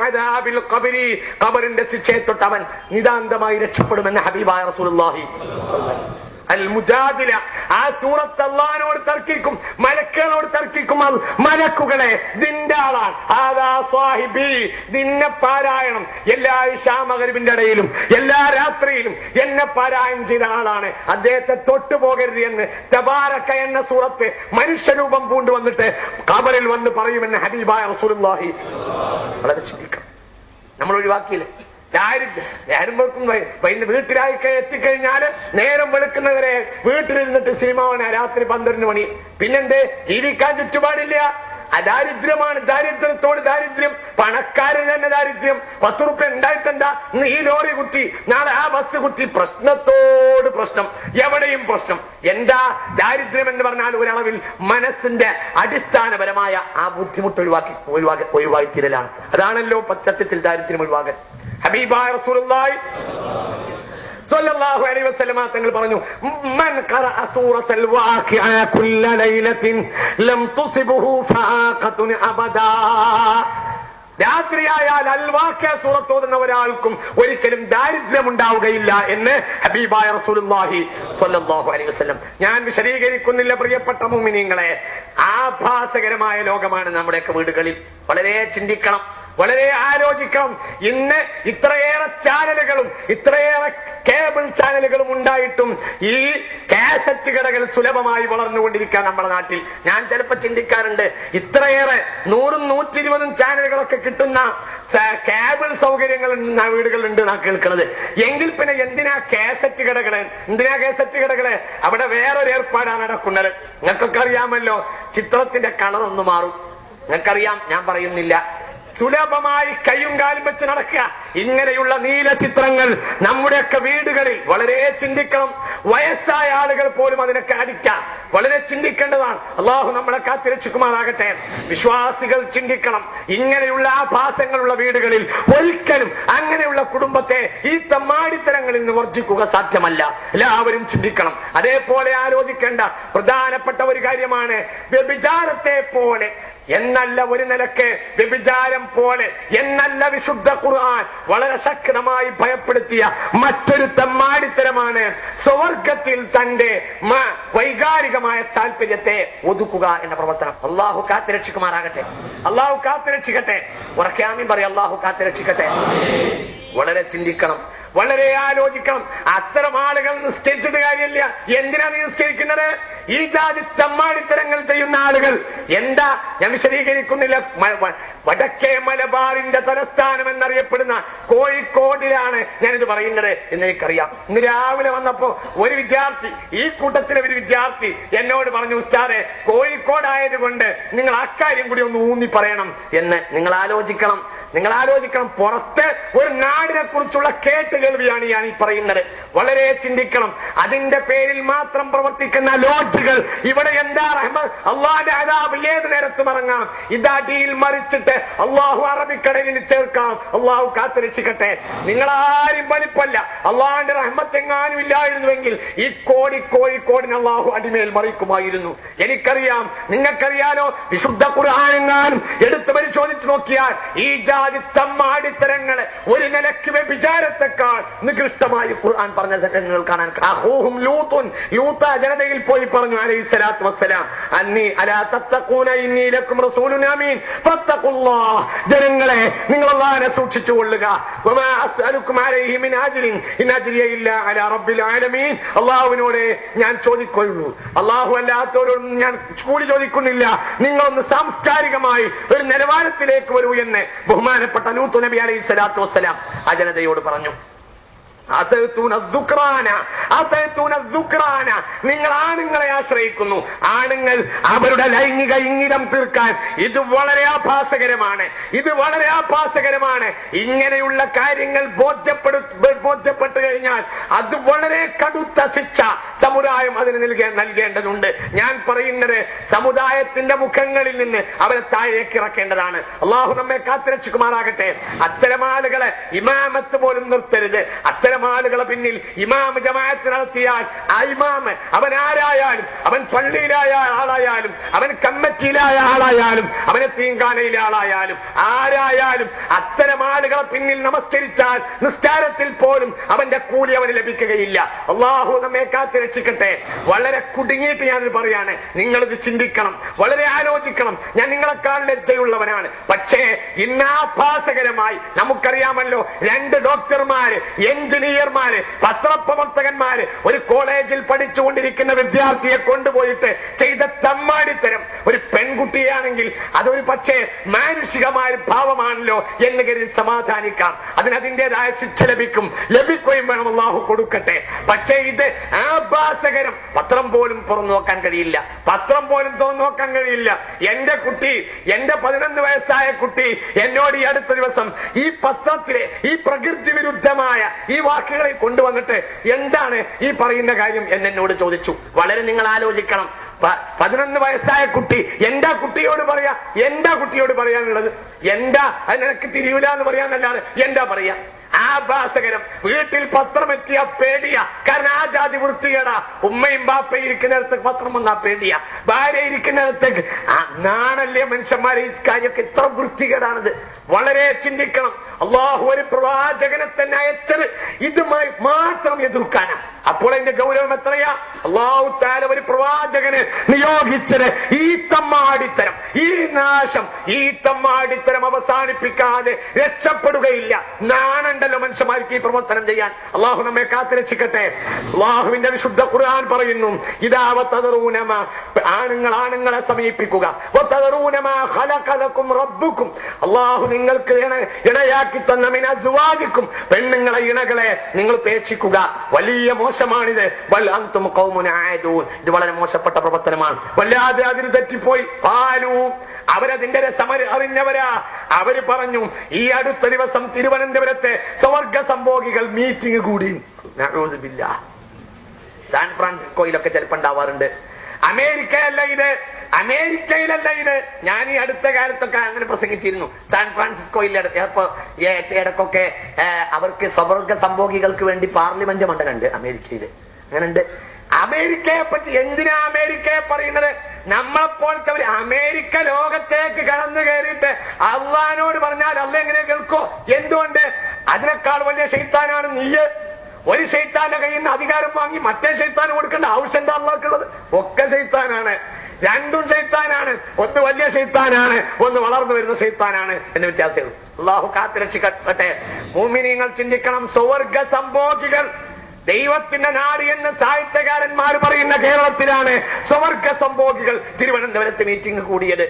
അദാബിൽ ഖബരി, ഖബറിന്റെ ശിക്ഷയെ തൊട്ട് അവൻ നിതാന്തമായി രക്ഷപ്പെടുമെന്ന് ഹബീബായ റസൂലുള്ളാഹി സ്വല്ലല്ലാഹു അലൈഹി വസല്ലം. അൽ മുജാദില. ആ സൂറത്ത് അല്ലാഹുവിനോട് തർക്കിക്കും, മലക്കുകളോട് തർക്കിക്കും. മലക്കുകളെ, ദിന്റെ ആളാണ്, ആദാ സ്വാഹിബി, ദിന്നെ പാരായണം എല്ലാ ഇശാ മഗ്‌രിബിന്റെ ഇടയിലും എല്ലാ രാത്രിയിലും എന്നെ പാരായണം ചെയ്ത ആളാണ്, അദ്ദേഹത്തെ തൊട്ടുപോകരുത് എന്ന് തബാരക എന്ന സൂറത്ത് മനുഷ്യരൂപം പൂണ്ടു വന്നിട്ട് ഖബറിൽ വന്ന് പറയുമെന്ന് ഹബീബായ റസൂലുള്ളാഹി. വളരെ ചിന്തിക്കണം. നമ്മൾ ഒഴിവാക്കിയില്ലേ ദാരിദ്ര്യം? വീട്ടിലായി എത്തിക്കഴിഞ്ഞാല് നേരം വെളുക്കുന്നവരെ വീട്ടിലിരുന്നിട്ട് സിനിമ കാണാ, രാത്രി 12 മണി. പിന്നെന്തേ? ജീവിക്കാൻ ചുറ്റുപാടില്ല. അദാരിദ്ര്യമാണ്. ദാരിദ്ര്യത്തോട് ദാരിദ്ര്യം. പണക്കാരൻ തന്നെ ദാരിദ്ര്യം. 10 റുപ്യ ഉണ്ടായിട്ടെന്താ? ഇന്ന് ഈ ലോറി കുത്തി, നാളെ ആ ബസ് കുത്തി. പ്രശ്നത്തോട് പ്രശ്നം, എവിടെയും പ്രശ്നം. എന്താ ദാരിദ്ര്യം എന്ന് പറഞ്ഞാൽ? ഒരളവിൽ മനസ്സിന്റെ അടിസ്ഥാനപരമായ ആ ബുദ്ധിമുട്ട് ഒഴിവാക്കി തീരലാണ്. അതാണല്ലോ സത്യത്തിൽ ദാരിദ്ര്യം ഒഴിവാക്കൽ. ഹബീബായ റസൂലുള്ളാഹി സ്വല്ലല്ലാഹു അലൈഹി വസല്ലമ തങ്ങൾ പറഞ്ഞു, മൻ ഖറഅ സൂറത്തുൽ വാഖിഅ കുല്ല ലൈലത്തിൻ ലം തുസിബഹു ഫാഖത്തുൻ അബദാ. രാത്രിയായാൽ അൽ വാഖിഅ സൂറത്ത് ഓതുന്ന ഒരാൾക്കും ഒരിക്കലും ദാരിദ്ര്യം ഉണ്ടാവുകയില്ല എന്ന് ഹബീബായ റസൂലുള്ളാഹി സ്വല്ലല്ലാഹു അലൈഹി വസല്ലം. ഞാൻ വിശദീകരിക്കുന്നില്ല പ്രിയപ്പെട്ട മുഅ്മിനീങ്ങളെ. ആഭാസകരമായ ലോകമാണ് നമ്മുടെയൊക്കെ വീടുകളിൽ. വളരെ ചിന്തിക്കണം, വളരെ ആലോചിക്കണം. ഇന്ന് ഇത്രയേറെ ചാനലുകളും ഇത്രയേറെ കേബിൾ ചാനലുകളും ഉണ്ടായിട്ടും ഈ കാസറ്റ് കടകൾ സുലഭമായി വളർന്നുകൊണ്ടിരിക്കുക നമ്മുടെ നാട്ടിൽ. ഞാൻ ചിലപ്പോ ചിന്തിക്കാറുണ്ട്, ഇത്രയേറെ 100ഉം 120ഉം ചാനലുകളൊക്കെ കിട്ടുന്ന കേബിൾ സൗകര്യങ്ങൾ വീടുകളുണ്ട് നാ കേൾക്കുന്നത്. എങ്കിൽ പിന്നെ എന്തിനാ കാസറ്റ് കടകള്? എന്തിനാ കാസറ്റ് കടകള്? അവിടെ വേറൊരു ഏർപ്പാടാണ് നടക്കുന്നത്. നിങ്ങൾക്കൊക്കെ അറിയാമല്ലോ, ചിത്രത്തിന്റെ കളർ ഒന്ന് മാറും. നിങ്ങൾക്കറിയാം, ഞാൻ പറയുന്നില്ല. സുലഭമായി കയ്യും കാലും വെച്ച് നടക്കുക. ഇങ്ങനെയുള്ള നീല ചിത്രങ്ങൾ നമ്മുടെയൊക്കെ വീടുകളിൽ. വളരെ ചിന്തിക്കണം. വയസ്സായ ആളുകൾ പോലും അതിനൊക്കെ അടിക്കാം. വളരെ ചിന്തിക്കേണ്ടതാണ്. അള്ളാഹു നമ്മളെ കാത്തിരക്ഷിക്കുമാറാകട്ടെ. വിശ്വാസികൾ ചിന്തിക്കണം. ഇങ്ങനെയുള്ള ആഭാസങ്ങളുള്ള വീടുകളിൽ ഒരിക്കലും അങ്ങനെയുള്ള കുടുംബത്തെ ഈ തമ്മാടിത്തരങ്ങളിൽ നിന്ന് വർജിക്കുക സാധ്യമല്ല. എല്ലാവരും ചിന്തിക്കണം. അതേപോലെ ആലോചിക്കേണ്ട പ്രധാനപ്പെട്ട ഒരു കാര്യമാണ് വ്യഭിചാരത്തെ പോലെ എന്നല്ല, ഒരു നിലക്ക് വ്യഭിചാരം പോലെ എന്നല്ല, വിശുദ്ധ ഖുർആൻ വളരെ ശക്തമായി ഭയപ്പെടുത്തിയ മറ്റൊരു തമ്മാടിത്തരമാണ് സ്വർഗത്തിൽ തന്റെ വൈകാരികമായ താല്പര്യത്തെ ഒതുക്കുക എന്ന പ്രവർത്തനം. അള്ളാഹു കാത്തുരക്ഷിക്കുമാറാകട്ടെ. അള്ളാഹു കാത്തുരക്ഷിക്കട്ടെ. ഉറക്കെ ആമീൻ പറയും. അള്ളാഹു കാത്തുരക്ഷിക്കട്ടെ. വളരെ ചിന്തിക്കണം, വളരെ ആലോചിക്കണം. അത്തരം ആളുകൾ നിസ്കരിച്ചിട്ട് കാര്യമില്ല. എന്തിനാണ് നിസ്കരിക്കുന്നത്? ഈ ജാതി തമ്മാടിത്തരങ്ങൾ ചെയ്യുന്ന ആളുകൾ. എന്താ? ഞാൻ വിശദീകരിക്കുന്നില്ല. വടക്കേ മലബാറിന്റെ തലസ്ഥാനം എന്നറിയപ്പെടുന്ന കോഴിക്കോടിലാണ് ഞാനിത് പറയുന്നത് എന്ന് എനിക്കറിയാം. ഇന്ന് രാവിലെ വന്നപ്പോ ഒരു വിദ്യാർത്ഥി, ഈ കൂട്ടത്തിലെ ഒരു വിദ്യാർത്ഥി എന്നോട് പറഞ്ഞു, ഉസ്താദേ, കോഴിക്കോടായത് കൊണ്ട് നിങ്ങൾ അക്കാര്യം കൂടി ഒന്ന് ഊന്നി പറയണം എന്ന്. നിങ്ങൾ ആലോചിക്കണം, നിങ്ങൾ ആലോചിക്കണം. പുറത്ത് ഒരു നാടിനെ കുറിച്ചുള്ള കേട്ടുകേൾവിയാണ് ഞാൻ ഈ പറയുന്നത്. വളരെ ചിന്തിക്കണം. അതിന്റെ പേരിൽ മാത്രം പ്രവർത്തിക്കുന്ന ലോഡ്ജുകൾ ഇവിടെ എന്താ? അള്ളാന്റെ അദാബ് ഏത് നേരത്തും ഇറങ്ങാം. ഇതടിയിൽ മറിച്ചിട്ട് അള്ളാഹു അറബിക്കടലിൽ ചേർക്കാം. അള്ളാഹു കാത്തുരക്ഷിക്കട്ടെ. നിങ്ങളാരും വലിപ്പല്ല. അള്ളാന്റെ റഹ്മത്തെങ്ങാനും ഇല്ലായിരുന്നുവെങ്കിൽ ഈ കോഴിക്കോടിന് അള്ളാഹു അടിമേൽ മറിക്കുമായിരുന്നു. എനിക്കറിയാം, നിങ്ങൾക്കറിയാലോ. വിശുദ്ധ ഖുർആനെങ്ങാനും എടുത്ത് പരിശോധിച്ച് നോക്കിയാൽ ഈ ജാതി തമ്മാടിത്തരങ്ങളെ ഒരു നിലയ്ക്ക് വ്യഭിചാരത്തെക്കാൾ നികൃഷ്ടമായി ഖുർആൻ പറഞ്ഞ സംഘങ്ങൾ കാണാൻ. അഹൂഹും ലൂത്തുൻ, ലൂത്ത ജനതയിൽ പോയി പറഞ്ഞു അലൈഹിസ്സലാത്തു വസ്സലാം, അന്നി അലാ തത്തഖൂന ഇന്നി ലക്കും റസൂലുൻ അമീൻ ഫത്തഖുല്ലാഹ്. ജനങ്ങളെ, നിങ്ങൾ അല്ലാഹുവിനെ സൂക്ഷിച്ചുകൊള്ളുക. വമാ അസ്അലുക്കും അലൈഹി മിൻ അജ്രിൻ ഇൻ അജ്രിയ ഇല്ലാ അലാ റബ്ബിൽ ആലമീൻ. അല്ലാഹുവിനോട് ഞാൻ ചോദിക്കുള്ളൂ, അല്ലാഹു അല്ലാത്തവരോട് ഞാൻ കൂലി ചോദിക്കുന്നില്ല. നിങ്ങളൊന്ന് സാംസ്കാരികമായി ഒരു നിലവാരത്തിലേക്ക് വരൂ എന്ന് ബഹുമാനപ്പെട്ട ലൂത്ത് നബി അലൈഹിസ്സലാത്തു വസ്സലാം ആ ജനതയോട് പറഞ്ഞു. നിങ്ങൾ ആണുങ്ങളെ ആശ്രയിക്കുന്നു. ആണുങ്ങൾ അവരുടെ ലൈംഗിക ഇംഗിതം തീർക്കാൻ ഇത് വളരെ ആഭാസകരമാണ്. ഇത് വളരെ ആഭാസകരമാണ്. ഇങ്ങനെയുള്ള കാര്യങ്ങൾ ബോധ്യപ്പെട്ടു കഴിഞ്ഞാൽ അത് വളരെ കടുത്ത ശിക്ഷ സമുദായം അതിന് നൽകേണ്ടതുണ്ട്. ഞാൻ പറയുന്നത് സമുദായത്തിന്റെ മുഖങ്ങളിൽ നിന്ന് അവരെ താഴേക്ക് ഇറക്കേണ്ടതാണ്. അള്ളാഹു നമ്മെ കാത്തുരക്ഷിക്കുമാറാകട്ടെ. അത്തരം ആളുകളെ ഇമാമത്ത് പോലും നിർത്തരുത്. അത്തരം അത്തരം ആളുകളെ പിന്നിൽ ഇമാം ജമാഅത്ത് നടത്തിയാൽ ആ ഇമാം അവൻ ആരായാലും, അവൻ പള്ളിയിലായ ആളായാലും, അവൻ കമ്മിറ്റിയിലായ ആളായാലും, അവനെ തീങ്കാനയിലെ ആളായാലും, ആരായാലും അത്തരം ആളുകളെ പിന്നിൽ നമസ്കരിച്ചാൽ നിസ്കാരത്തിൽ പോലും അവന്റെ കൂലി അവന് ലഭിക്കുകയില്ല. അള്ളാഹു നമ്മെ കാത്ത് രക്ഷിക്കട്ടെ. വളരെ കുടുങ്ങിയിട്ട് ഞാനിത് പറയാണ്, നിങ്ങളിത് ചിന്തിക്കണം, വളരെ ആലോചിക്കണം. ഞാൻ നിങ്ങളെക്കാൾ ലജ്ജയുള്ളവനാണ്. പക്ഷേ ഇന്നാഭാസകരമായി നമുക്കറിയാമല്ലോ, 2 ഡോക്ടർമാര്, എഞ്ചിനീയർമാര്, പത്രപ്രവർത്തകന്മാര് ഒരു കോളേജിൽ പഠിച്ചുകൊണ്ടിരിക്കുന്ന വിദ്യാർത്ഥിയെ കൊണ്ടുപോയിട്ട് ചെയ്ത തമ്മാടിത്തരം. ഒരു പെൺകുട്ടിയാണെങ്കിൽ അതൊരു പക്ഷേ മാനുഷികമായ ഭാവമാണല്ലോ എന്ന് കരുതി സമാധാനിക്കാം. അതിനതിൻ്റെതായ ശിക്ഷ ലഭിക്കുകയും വേണം, അള്ളാഹു കൊടുക്കട്ടെ. പക്ഷേ ഇത് ആഭാസകരം. പത്രം പോലും തുറന്നു നോക്കാൻ കഴിയില്ല, പത്രം പോലും തുറന്നു നോക്കാൻ കഴിയില്ല. എന്റെ കുട്ടി, എന്റെ 11 വയസ്സായ കുട്ടി എന്നോട് ഈ അടുത്ത ദിവസം ഈ പത്രത്തിലെ ഈ പ്രകൃതി വിരുദ്ധമായ ഈ വാക്കുകളെ കൊണ്ടുവന്നിട്ട് എന്താണ് ഈ പറയുന്ന കാര്യം എന്നോട് ചോദിച്ചു. വളരെ നിങ്ങൾ ആലോചിക്കണം. 11 വയസ്സായ കുട്ടി എന്താ കുട്ടിയോട് പറയാനുള്ളത്? എന്താ അതിനക്ക് തിരിയൂല എന്ന് പറയാനല്ലാതെ എന്താ പറയാ? ആഭാസകരം. വീട്ടിൽ പത്രമെത്തിയ പേടിയാ. കാരണം ആ ജാതി വൃത്തികേടാ. ഉമ്മയും ബാപ്പയും ഇരിക്കുന്നിടത്തേക്ക് പത്രം വന്നാ പേടിയാ. ഭാര്യ ഇരിക്കുന്നിടത്തേക്ക് നാണല്ലേ മനുഷ്യന്മാരെ? ഈ കാര്യമൊക്കെ ഇത്ര വൃത്തികേടാണിത്. വളരെ ചിന്തിക്കണം. അള്ളാഹു ഒരു പ്രവാചകനെ തന്നെ അയച്ചത് ഇതുമായി മാത്രം എതിർക്കാനാ. അപ്പോൾ അതിന്റെ ഗൗരവം എത്രയാ? അള്ളാഹു തആല ഒരു പ്രവാചകനെ നിയോഗിച്ചത് ഈ തമ്മാടിത്തരം, ഈ നാശം, ഈ തമ്മാടിത്തരം അവസാനിപ്പിക്കാതെ രക്ഷപ്പെടുകയില്ല. നാണുണ്ടല്ലോ മനുഷ്യന്മാർക്ക് ഈ പ്രവർത്തനം ചെയ്യാൻ. അള്ളാഹു നമ്മെ കാത്ത് രക്ഷിക്കട്ടെ. അള്ളാഹുവിന്റെ വിശുദ്ധ ഖുർആൻ പറയുന്നു, ആണുങ്ങളെ സമീപിക്കുക. അള്ളാഹു നിങ്ങൾക്ക് ഇണയാക്കി തന്ന മിൻ അസ്വാജിക്കും, പെണ്ണുങ്ങളെ ഇണകളെ നിങ്ങൾ ഉപേക്ഷിക്കുക. വലിയ മോശമാണിത്. ബൽ അൻതും ഖൗമുൻ ആദൂൻ, ഇത് വളരെ മോശപ്പെട്ട പ്രവർത്തനമാണ്. വല്ലാതെ അതിൽ തെറ്റിപ്പോയി. പാലു, അവരതിന്റെ രസം അറിഞ്ഞവരാ. അവര് പറഞ്ഞു, ഈ അടുത്ത ദിവസം തിരുവനന്തപുരത്തെ സ്വർഗ സംഭോഗികൾ മീറ്റിംഗ് കൂടി. നഊദു ബില്ലാഹ്. സാൻ ഫ്രാൻസിസ്കോയിലൊക്കെ ചിലപ്പോൾ ഉണ്ടാവാറുണ്ട്. അമേരിക്കയിലല്ല ഇത്. ഞാൻ ഈ അടുത്ത കാലത്തൊക്കെ അങ്ങനെ പ്രസംഗിച്ചിരുന്നു. സാൻ ഫ്രാൻസിസ്കോയിൽ ഇടക്കൊക്കെ അവർക്ക് സ്വർഗ സംഭോഗികൾക്ക് വേണ്ടി പാർലമെന്റ് മണ്ഡലമുണ്ട് അമേരിക്കയിൽ. അങ്ങനെ ഉണ്ട്. അമേരിക്കയെ പറ്റി എന്തിനാ അമേരിക്കയെ പറയുന്നത്? നമ്മളെപ്പോലത്തെ അമേരിക്ക ലോകത്തേക്ക് കടന്നു കയറിയിട്ട് അള്ളാഹിനോട് പറഞ്ഞാൽ അള്ള എങ്ങനെ കേൾക്കോ? എന്തുകൊണ്ട്? അതിനേക്കാൾ വലിയ ശൈത്താനാണ് നീയ്. ഒരു ശൈത്താന്റെ കയ്യിൽ നിന്ന് അധികാരം വാങ്ങി മറ്റേ ശൈത്താന് കൊടുക്കേണ്ട ആവശ്യം എന്താ അള്ളാഹ്ക്കുള്ളത്? ഒക്കെ ശൈത്താനാണ്, രണ്ടും ശൈത്താനാണ്. ഒന്ന് വലിയ ശൈത്താനാണ്, ഒന്ന് വളർന്നു വരുന്ന ശൈത്താനാണ് എന്ന് വ്യത്യാസമുള്ളൂ. അള്ളാഹു കാത്തുരക്ഷിക്കട്ടെ. മുഅ്മിനീങ്ങൾ ചിന്തിക്കണം. സ്വർഗ സംഭോഗികൾ ദൈവത്തിന്റെ നാട് എന്ന് സാഹിത്യകാരന്മാർ പറയുന്ന കേരളത്തിലാണ് സ്വർഗ സംഭോഗികൾ തിരുവനന്തപുരത്ത് മീറ്റിംഗ് കൂടിയത്.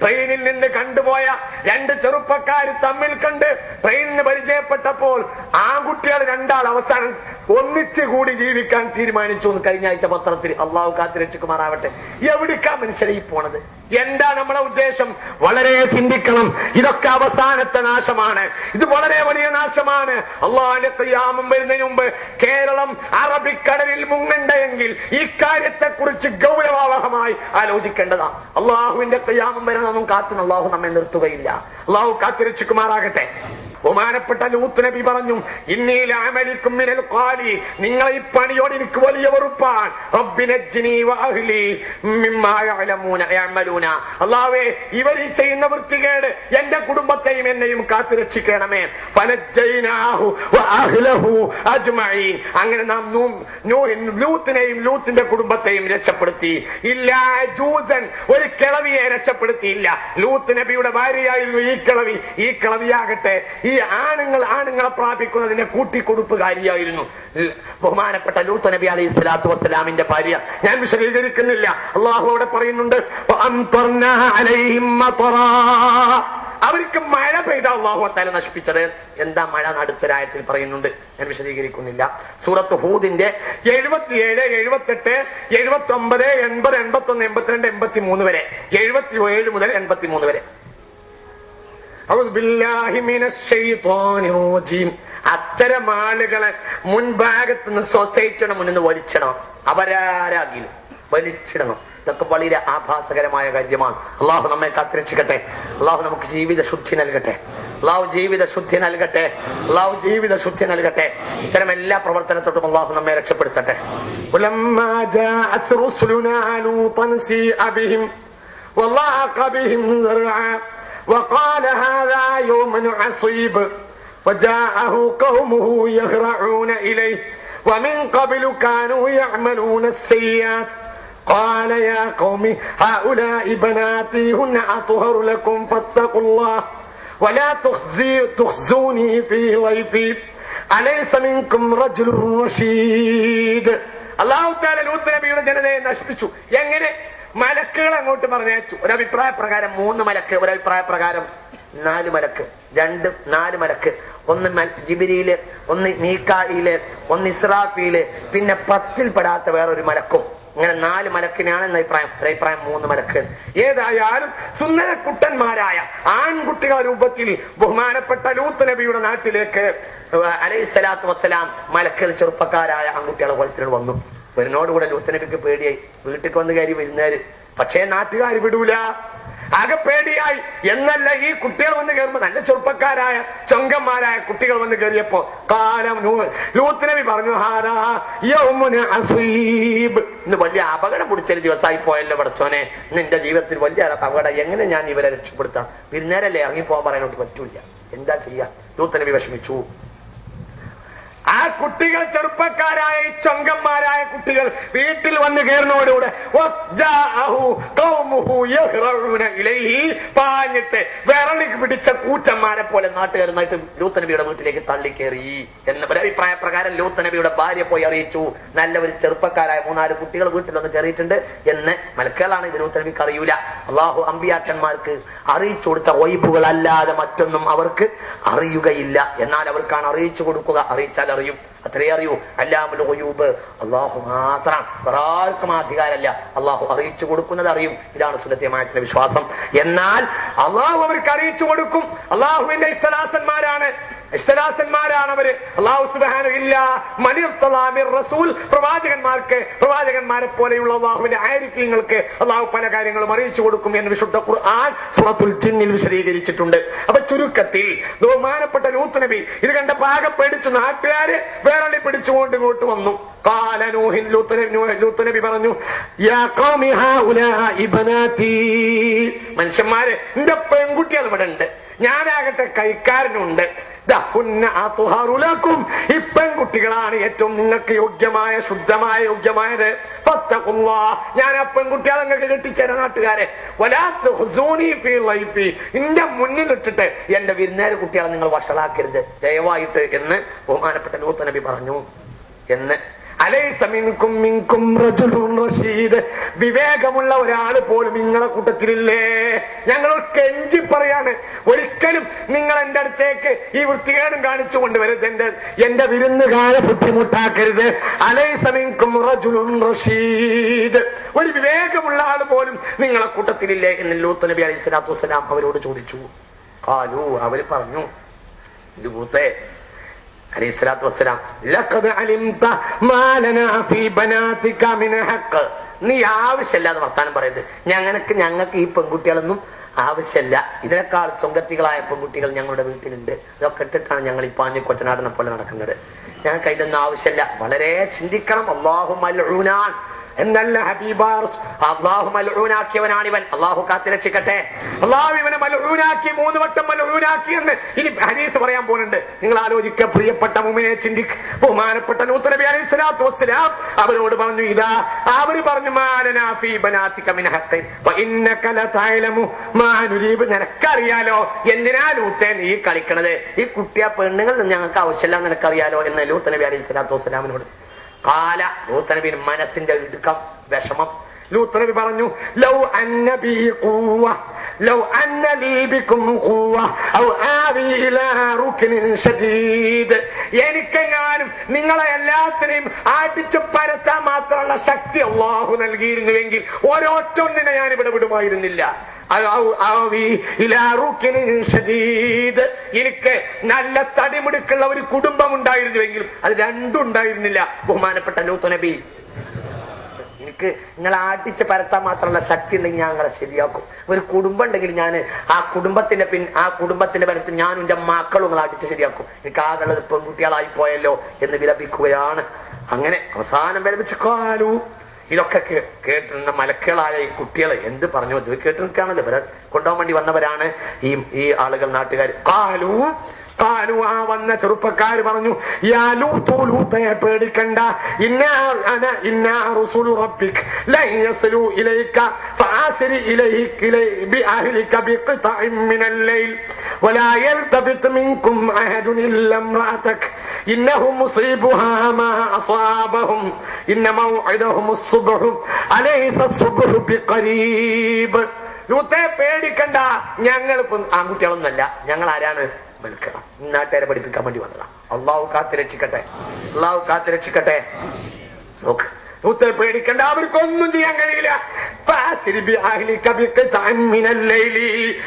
ട്രെയിനിൽ നിന്ന് കണ്ടുപോയ 2 ചെറുപ്പക്കാർ തമ്മിൽ കണ്ട് ട്രെയിനിന് പരിചയപ്പെട്ടപ്പോൾ ആൺകുട്ടികൾ 2 അവസാനം ഒന്നിച്ചു കൂടി ജീവിക്കാൻ തീരുമാനിച്ചു എന്ന് കഴിഞ്ഞ ആഴ്ച പത്രത്തിൽ. അള്ളാഹു കാത്തിരക്ഷിക്കുമാറാവട്ടെ. എവിടേക്കാ മനുഷ്യരെ ഈ പോണത്? എന്താ നമ്മുടെ ഉദ്ദേശം? വളരെ ചിന്തിക്കണം. ഇതൊക്കെ അവസാനത്തെ നാശമാണ്. ഇത് വളരെ വലിയ നാശമാണ്. അള്ളാഹുവിന്റെ ഖിയാമം വരുന്നതിന് മുമ്പ് കേരളം അറബിക്കടലിൽ മുങ്ങണ്ടെങ്കിൽ ഈ കാര്യത്തെ കുറിച്ച് ഗൗരവമായി ആലോചിക്കേണ്ടതാ. അള്ളാഹുവിന്റെ ഖിയാമം വരുന്നതൊന്നും കാത്തുന്ന അള്ളാഹു നമ്മെ നിർത്തുകയില്ല. അള്ളാഹു കാത്തിരക്ഷിക്കുമാറാകട്ടെ. ബഹുമാനപ്പെട്ട ലൂത്ത് നബി പറഞ്ഞു, ഇന്നി ലഅമലികും മിനൽ ഖാലി, നിങ്ങൾ ഈ പണിയോട് എനിക്ക് വലിയ വെറുപ്പാണ്. റബ്ബി നജ്ജിനി വഅഹ്ലി മിമ്മാ യഅമലൂന. അല്ലാഹുവേ, ഇവർ ഈ ചെയ്യുന്ന വൃത്തികേട് എന്റെ കുടുംബത്തെയും എന്നെയും കാത്തു രക്ഷിക്കണമേ. ഫനജ്ജൈനാഹു വഅഹ്ലഹു അജ്മഈൻ. അങ്ങനെ നാം ലൂത്തിനെയും ലൂത്തിന്റെ കുടുംബത്തെയും രക്ഷപ്പെടുത്തി. ഇല്ലാ ജൂസൻ, ഒരു കിളവിയെ രക്ഷപ്പെടുത്തിയില്ല. ലൂത്ത് നബിയുടെ ഭാര്യയായിരുന്നു ഈ കിളവി. ഈ കിളവിയാകട്ടെ ഈ ആണുങ്ങളെ പ്രാപിക്കുന്നതിന്റെ കൂട്ടിക്കൊടുപ്പുകാരിയായിരുന്നു ബഹുമാനപ്പെട്ട ലൂത്ത് നബി അലൈഹി സ്വലാത്തു വസ്സലാമിന്റെ ഭാര്യ. ഞാൻ വിശദീകരിക്കുന്നില്ല. അള്ളാഹു അവിടെ പറയുന്നുണ്ട്, അവർക്ക് മഴ പെയ്ത അള്ളാഹു തആല നശിപ്പിച്ചത്. എന്താ മഴ? അടുത്തൊരായത്തിൽ പറയുന്നുണ്ട്. ഞാൻ വിശദീകരിക്കുന്നില്ല. സൂറത്ത് ഹൂദിന്റെ 77, 78, 79, 80, 81, 82, 83 വരെ, 77 മുതൽ 83 വരെ. അത്തരം ആളുകളെ മുൻഭാഗത്ത് നിന്ന് സൊസൈറ്റിയുടെ മുന്നിൽ നിന്ന് വലിച്ചിടണം. അവരാരാകിലും വലിച്ചിടണം. ഇതൊക്കെ വളരെ ആഭാസകരമായ കാര്യമാണ്. അള്ളാഹു നമ്മെ കാത്തുരക്ഷിക്കട്ടെ. അള്ളാഹു നമുക്ക് ജീവിത ശുദ്ധി നൽകട്ടെ. അള്ളാഹു ജീവിത ശുദ്ധി നൽകട്ടെ. അള്ളാഹു ജീവിത ശുദ്ധി നൽകട്ടെ. ഇത്തരം എല്ലാ പ്രവർത്തനത്തോട്ടും അള്ളാഹു നമ്മെ രക്ഷപ്പെടുത്തട്ടെ. وضاق بهم ذرعا وقال هذا يوم عصيب وجاءه قومه يهرعون إليه ومن قبل كانوا يعملون السيئات قال يا قوم هؤلاء بناتي هن أطهر لكم فاتقوا الله ولا تخزوني في ضيفي أليس منكم رجل رشيد. അല്ലാഹു തആല ലൂത്ത് നബിയുടെ ജനതയെ നശിപ്പിച്ചു. എങ്ങനെ? മലക്കുകൾ അങ്ങോട്ട് പറഞ്ഞയച്ചു. ഒരഭിപ്രായ പ്രകാരം 3 മലക്ക്, ഒരഭിപ്രായ പ്രകാരം 4 മലക്ക്, 4 മലക്ക്. ഒന്ന് ജിബ്രീല്, ഒന്ന് മീകായില്, ഒന്ന് ഇസ്രാഫീല്, പിന്നെ 10ൽ പെടാത്ത വേറൊരു മലക്കും. ഇങ്ങനെ 4 മലക്കിനാണ് എന്ന അഭിപ്രായം. ഒരഭിപ്രായം 3 മലക്ക്. ഏതായാലും സുന്ദരക്കുട്ടന്മാരായ ആൺകുട്ടികളുടെ രൂപത്തിൽ ബഹുമാനപ്പെട്ട ലൂത്ത് നബിയുടെ നാട്ടിലേക്ക് അലൈഹിസ്സലാത്തു വസ്സലാം മലക്കുകൾ ചെറുപ്പക്കാരായ ആൺകുട്ടികളെ കൊലത്തിൽ വന്നു. വരുന്നോടുകൂടെ ലൂത്ത് നബിക്ക് പേടിയായി. വീട്ടിൽ വന്ന് കയറി വരുന്നവര്, പക്ഷേ നാട്ടുകാർ വിടൂല. ആകെ പേടിയായി. എന്നല്ല, ഈ കുട്ടികൾ വന്ന് കയറുമ്പോ നല്ല ചെറുപ്പക്കാരായ ചൊങ്കന്മാരായ കുട്ടികൾ വന്ന് കയറിയപ്പോ കാലം ലൂത്ത് നബി പറഞ്ഞു, ഇന്ന് വലിയ അപകടം പിടിച്ചൊരു ദിവസമായി പോയല്ലോ പടച്ചോനെ, നിന്റെ ജീവിതത്തിൽ വലിയ അപകടം, എങ്ങനെ ഞാൻ ഇവരെ രക്ഷപ്പെടുത്താം? വിരുന്നേരല്ലേ, ഇറങ്ങിപ്പോകാൻ പറയാനോട്ട് പറ്റൂല, എന്താ ചെയ്യാ? ലൂത്ത് നബി വിഷമിച്ചു. ആ കുട്ടികൾ, ചെറുപ്പക്കാരായ ചൊങ്കന്മാരായ കുട്ടികൾ വീട്ടിൽ വന്ന് കയറിനോടുകൂടെ പാഞ്ഞിട്ട് വിരളി പിടിച്ച കൂറ്റന്മാരെ പോലെ നാട്ടുകാരനായിട്ട് ലൂത്ത് നബിയുടെ വീട്ടിലേക്ക് തള്ളിക്കേറി എന്ന അഭിപ്രായ പ്രകാരം ലൂത്ത് നബിയുടെ ഭാര്യ പോയി അറിയിച്ചു, നല്ലൊരു ചെറുപ്പക്കാരായ 3-4 കുട്ടികൾ വീട്ടിൽ വന്ന് കയറിയിട്ടുണ്ട് എന്ന്. മലക്കുകളാണ് ഇത്, ലൂത്ത് നബിക്ക് അറിയൂല. അള്ളാഹു അമ്പിയാക്കന്മാർക്ക് അറിയിച്ചു കൊടുത്ത ഒയ്ബുകൾ അല്ലാതെ മറ്റൊന്നും അവർക്ക് അറിയുകയില്ല. എന്നാൽ അവർക്കാണ് അറിയിച്ചു കൊടുക്കുക. അറിയിച്ചാൽ അറിയും, അത്രേ അറിയൂ. അല്ലാമുൽ ഗുയൂബ് അള്ളാഹു മാത്രമാണ്, വേറാർക്കും അധികാരമല്ല. അള്ളാഹു അറിയിച്ചു കൊടുക്കുന്നത് അറിയും. ഇതാണ് സുന്നത്തിയമായ വിശ്വാസം. എന്നാൽ അള്ളാഹു അവർക്ക് അറിയിച്ചു കൊടുക്കും. അള്ളാഹുവിന്റെ ഇഷ്ടദാസന്മാരാണ് അവര്. അല്ലാഹു സുബ്ഹാനഹു ഇല്ല മനിർത്തലാമിർ റസൂൽ, പ്രവാചകന്മാർക്ക്, പ്രവാചകന്മാരെ പോലെയുള്ള അല്ലാഹുവിന്റെ ആരിഫീങ്ങൾക്ക് അല്ലാഹു പല കാര്യങ്ങളും അറിയിച്ചു കൊടുക്കും എന്ന് വിശുദ്ധ ഖുർആൻ സൂറത്തുൽ ജിന്നിൽ വിശദീകരിച്ചിട്ടുണ്ട്. അപ്പൊ ചുരുക്കത്തിൽ ബഹുമാനപ്പെട്ട ലൂത്ത് നബി ഇത് കണ്ട പാകം പേടിച്ചു. നാട്ടുകാര് വേറെള്ളി പിടിച്ചുകൊണ്ട് ഇങ്ങോട്ട് വന്നു. ലൂത്ത് നബി പറഞ്ഞു, മനുഷ്യന്മാരെ, എന്റെ പെൺകുട്ടികൾ ഇവിടെ ഉണ്ട്, ഞാനാകട്ടെ കൈക്കാരനുണ്ട്. ഈ പെൺകുട്ടികളാണ് ഏറ്റവും നിങ്ങൾക്ക് യോഗ്യമായ, ശുദ്ധമായ, യോഗ്യമായത്. ഞാൻ ആ പെൺകുട്ടികളെ നിങ്ങൾക്ക് കെട്ടിച്ചേരാ. നാട്ടുകാരെ, എന്റെ മുന്നിലിട്ടിട്ട് എന്റെ വിരുന്നേരെ കുട്ടികളെ നിങ്ങൾ വഷളാക്കരുത് ദയവായിട്ട് എന്ന് ബഹുമാനപ്പെട്ട ലൂത്ത് നബി പറഞ്ഞു. എന്ന് വിവേകമുള്ള ഒരാൾ പോലും നിങ്ങളെ കൂട്ടത്തിലില്ലേ? ഞങ്ങൾ കെഞ്ചി പറയാണ്, ഒരിക്കലും നിങ്ങൾ എന്റെ അടുത്തേക്ക് ഈ വൃത്തികേടും കാണിച്ചു കൊണ്ടുവരരുത്, എന്റെ വിരുന്നുകാരെ ബുദ്ധിമുട്ടാക്കരുത്. അലൈസമിൻകും റജുലുൻ റഷീദ്, ഒരു വിവേകമുള്ള ആൾ പോലും നിങ്ങളെ കൂട്ടത്തിലില്ലേ എന്ന് ലൂത്ത് നബി അലൈഹി സ്വലാത്തു വസ്സലാം അവരോട് ചോദിച്ചു. അവര് പറഞ്ഞു, ലൂത്തേ അലൈഹിസ്സലാത്തു വസ്സലാം, ലഖദ് അലിംത മാ ലനാ ഫീ ബനാതിക മിൻ ഹഖ്. നീ ആവശ്യമില്ലാതെ വർത്താനം പറയരുത്. ഞങ്ങൾക്ക് ഈ പെൺകുട്ടികളൊന്നും ആവശ്യമില്ല. ഇതിനേക്കാൾ ചൊങ്കത്തികളായ പെൺകുട്ടികൾ ഞങ്ങളുടെ വീട്ടിലുണ്ട്. ഇതൊക്കെ ഇട്ടിട്ടാണ് ഞങ്ങൾ ഈ പാഞ്ഞു കൊച്ചനാടിനെ പോലെ നടക്കുന്നത്. ഞങ്ങൾക്ക് അതിന്റെ ആവശ്യമില്ല. വളരെ ചിന്തിക്കണം. അല്ലാഹു മൽഊനാൻ എന്നല്ല ഹബീബാർ, അല്ലാഹു മൽഊനാക്കിയവനാണിവൻ. അല്ലാഹു കാത്തിരക്ഷിക്കട്ടെ. അല്ലാഹു ഇവനെ മൽഊനാക്കി, 3 വട്ടം മൽഊനാക്കി എന്ന് ഇനി ഹദീസ് പറയാൻ പോകുന്നുണ്ട്. നിങ്ങൾ ആലോചിക്കുക പ്രിയപ്പെട്ട മുഅ്മിനെ, ചിന്തിക്ക്. ബഹുമാനപ്പെട്ട ലൂത്ത് നബി അലൈഹി സ്വലാത്തു വസ്സലാം അവരോട് പറഞ്ഞു, ഇതാ അവര് പറഞ്ഞു, മാലനാ ഫീ ബനാതിക മിൻ ഹഖ് വ ഇന്നക ലതഅലമു മാ നുരീബ്. നിനക്കറിയാലോ എന്തിനാ ലൂത്തേ നീ കളിക്കണത്? ഈ കുട്ടിയെ പെണ്ണുങ്ങൾ ഞങ്ങൾക്ക് ആവശ്യമില്ല, നിനക്കറിയാലോ എന്ന് ലൂത്ത് നബി അലൈഹി സ്വലാത്തു വസ്സലാമിനോട്. കാല ലൂത്ത് നബിയുടെ മനസ്സിന്റെ ഇടുക്കം, വിഷമം. ലൂത്ത് നബി പറഞ്ഞു, ലൗ അന്ന ബി ഖുവ്വ ലൗ അന്ന ലീ ബികും ഖുവ്വ ഔ ആവി ഇലാ റുക്നിൻ ശദീദ്. എനിക്കെങ്ങാനും നിങ്ങളെ എല്ലാത്തിനെയും ആട്ടിച്ചു പരത്താൻ മാത്രമുള്ള ശക്തി അല്ലാഹു നൽകിയിരുന്നുവെങ്കിൽ ഒരൊറ്റൊന്നിനെ ഞാൻ ഇവിടെ വിടുമായിരുന്നില്ല. എനിക്ക് നല്ല തടിമിടുക്കുള്ള ഒരു കുടുംബം ഉണ്ടായിരുന്നുവെങ്കിലും അത് രണ്ടും ഉണ്ടായിരുന്നില്ല. ബഹുമാനപ്പെട്ട ലൂത്ത് നബി, എനിക്ക് നിങ്ങളെ ആട്ടിച്ച് പരത്താൻ മാത്രമല്ല ശക്തി ഉണ്ടെങ്കിൽ ഞാൻ നിങ്ങളെ ശരിയാക്കും. ഒരു കുടുംബം ഉണ്ടെങ്കിൽ ഞാൻ ആ കുടുംബത്തിന്റെ പരത്തിൽ ഞാനും എൻ്റെ മക്കളും നിങ്ങളെ അടിച്ച് ശരിയാക്കും. എനിക്ക് ആകുള്ളത് പെൺകുട്ടികളായി പോയല്ലോ എന്ന് വിലപിക്കുകയാണ്. അങ്ങനെ അവസാനം വിലപിച്ച് കാലു. ഇതൊക്കെ കേട്ടിരുന്ന മലക്കുകളായ ഈ കുട്ടികളെ എന്ത് പറഞ്ഞു കേട്ട് നിൽക്കുകയാണല്ലോ. ഇവരെ കൊണ്ടുപോകാൻ വേണ്ടി വന്നവരാണ് ഈ ആളുകൾ, നാട്ടുകാർ. കാലു ആ വന്ന ചെറുപ്പക്കാർ പറഞ്ഞു, യാ ലൂത്ത്, ലൂത്തയെ പേടിക്കണ്ട, ഇന്നാ റസൂലു റബ്ബിക് ലൻ യസ്ലു ഇലൈക ഫആസിരി ബിഅഹ്ലിക ബിഖിതഇൻ മിനൽ ലൈൽ വലാ യൽതഫിത് മിൻകും അഹദുൻ ഇല്ലാ ഇംറഅതക ഇന്നഹു മുസീബുഹാ മാ അസാബഹും ഇന്ന മൗഇദഹും അസ്സുബ്ഹു അലൈസ അസ്സുബ്ഹു ബിഖരീബ്. ലൂത്തേ പേടിക്കണ്ട, ഞങ്ങൾ ആൺകുട്ടികളൊന്നല്ല, ഞങ്ങൾ ആരാണ്? നാട്ടുകാരെ പഠിപ്പിക്കാൻ വേണ്ടി വന്നതാ. അള്ളാഹു കാത്തുരക്ഷിക്കട്ടെ, അള്ളാഹു കാത്തുരക്ഷിക്കട്ടെ. നോക്ക്, ലൂത്തേ പേടിക്കണ്ട, അവർക്കൊന്നും ചെയ്യാൻ കഴിയില്ല.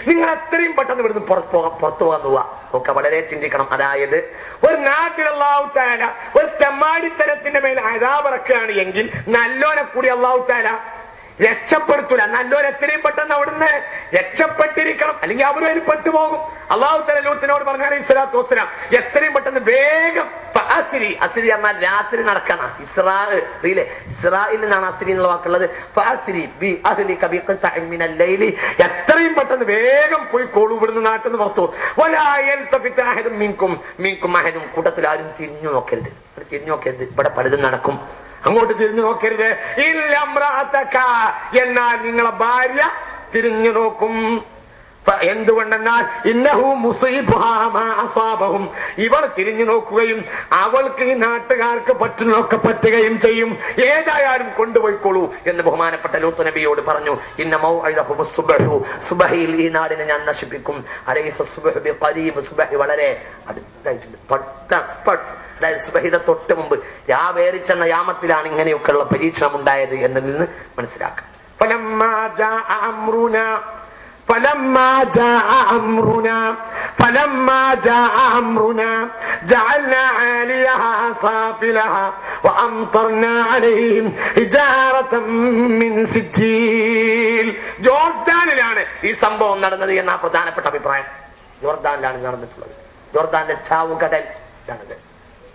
നിങ്ങൾ എത്രയും പെട്ടെന്ന് ഇവിടുന്ന് പുറത്തു പോകാൻ പോവാ. നോക്ക, വളരെ ചിന്തിക്കണം. അതായത് ഒരു നാട്ടിൽ അല്ലാഹു തആല ഒരു തെമ്മാടിത്തരത്തിന്റെ മേൽ അദാബ് ഇറക്കുകയാണ് എങ്കിൽ നല്ലോനെ കൂടി അല്ലാഹു തആല രക്ഷപ്പെടുത്തൂല. നല്ലോര് എത്രയും പെട്ടെന്ന് അവിടുന്ന് രക്ഷപ്പെട്ടിരിക്കണം, അല്ലെങ്കിൽ അവരും അതിൽ പെട്ടുപോകും. അല്ലാഹു തആല ലൂത്തിനോട് പറഞ്ഞു അലൈഹിസ്സലാത്തു വസ്സലാം, എത്രയും പെട്ടെന്ന് വേഗം അസിരി എന്നാൽ രാത്രി നടക്കണം. ഇസ്രായിൽ നിന്നാണ് അസിരി എന്നുള്ള വാക്കുള്ളത്. എത്രയും പെട്ടെന്ന് വേഗം പോയി കോളു ഇവിടുന്ന് നാട്ടിൽ നിന്ന് പുറത്തു. കൂട്ടത്തിൽ ആരും തിരിഞ്ഞു നോക്കരുത്. ഇവിടെ പലതും നടക്കും, അങ്ങോട്ട് തിരിഞ്ഞു നോക്കരുത്. എന്നാൽ നിങ്ങളെ ഭാര്യ തിരിഞ്ഞു നോക്കും. എന്തുകൊണ്ടെന്നാൽ ഇവൾ തിരിഞ്ഞു നോക്കുകയും അവൾക്ക് ഈ നാട്ടുകാർക്ക് പറ്റുന്നൊക്കെ പറ്റുകയും ചെയ്യും. ഏതായാലും കൊണ്ടുപോയിക്കോളൂ എന്ന് ബഹുമാനപ്പെട്ട ലൂത്ത് നബിയോട് പറഞ്ഞു. സുബഹിയിൽ ഈ നാടിനെ ഞാൻ നശിപ്പിക്കും. സുബഹി വളരെ അടുത്തായിട്ടുണ്ട്. അതായത് സുബഹിയുടെ തൊട്ട് മുമ്പ് രാവേറിച്ചെന്ന യാമത്തിലാണ് ഇങ്ങനെയൊക്കെയുള്ള പരീക്ഷണം ഉണ്ടായത് എന്നതിൽ നിന്ന് മനസ്സിലാക്കാം. فلما جاء أمرنا جعلنا عاليها سافلها وأمطرنا عليهم حجارة من سجيل. ജോർദാനിലാണ് ഈ സംഭവം നടന്നത് എന്ന പ്രധാനപ്പെട്ട അഭിപ്രായം. ജോർദാനിലാണ് നടന്നിട്ടുള്ളത്. ജോർദാനിലെ ചാവുകടൽ ഇതാണിത്.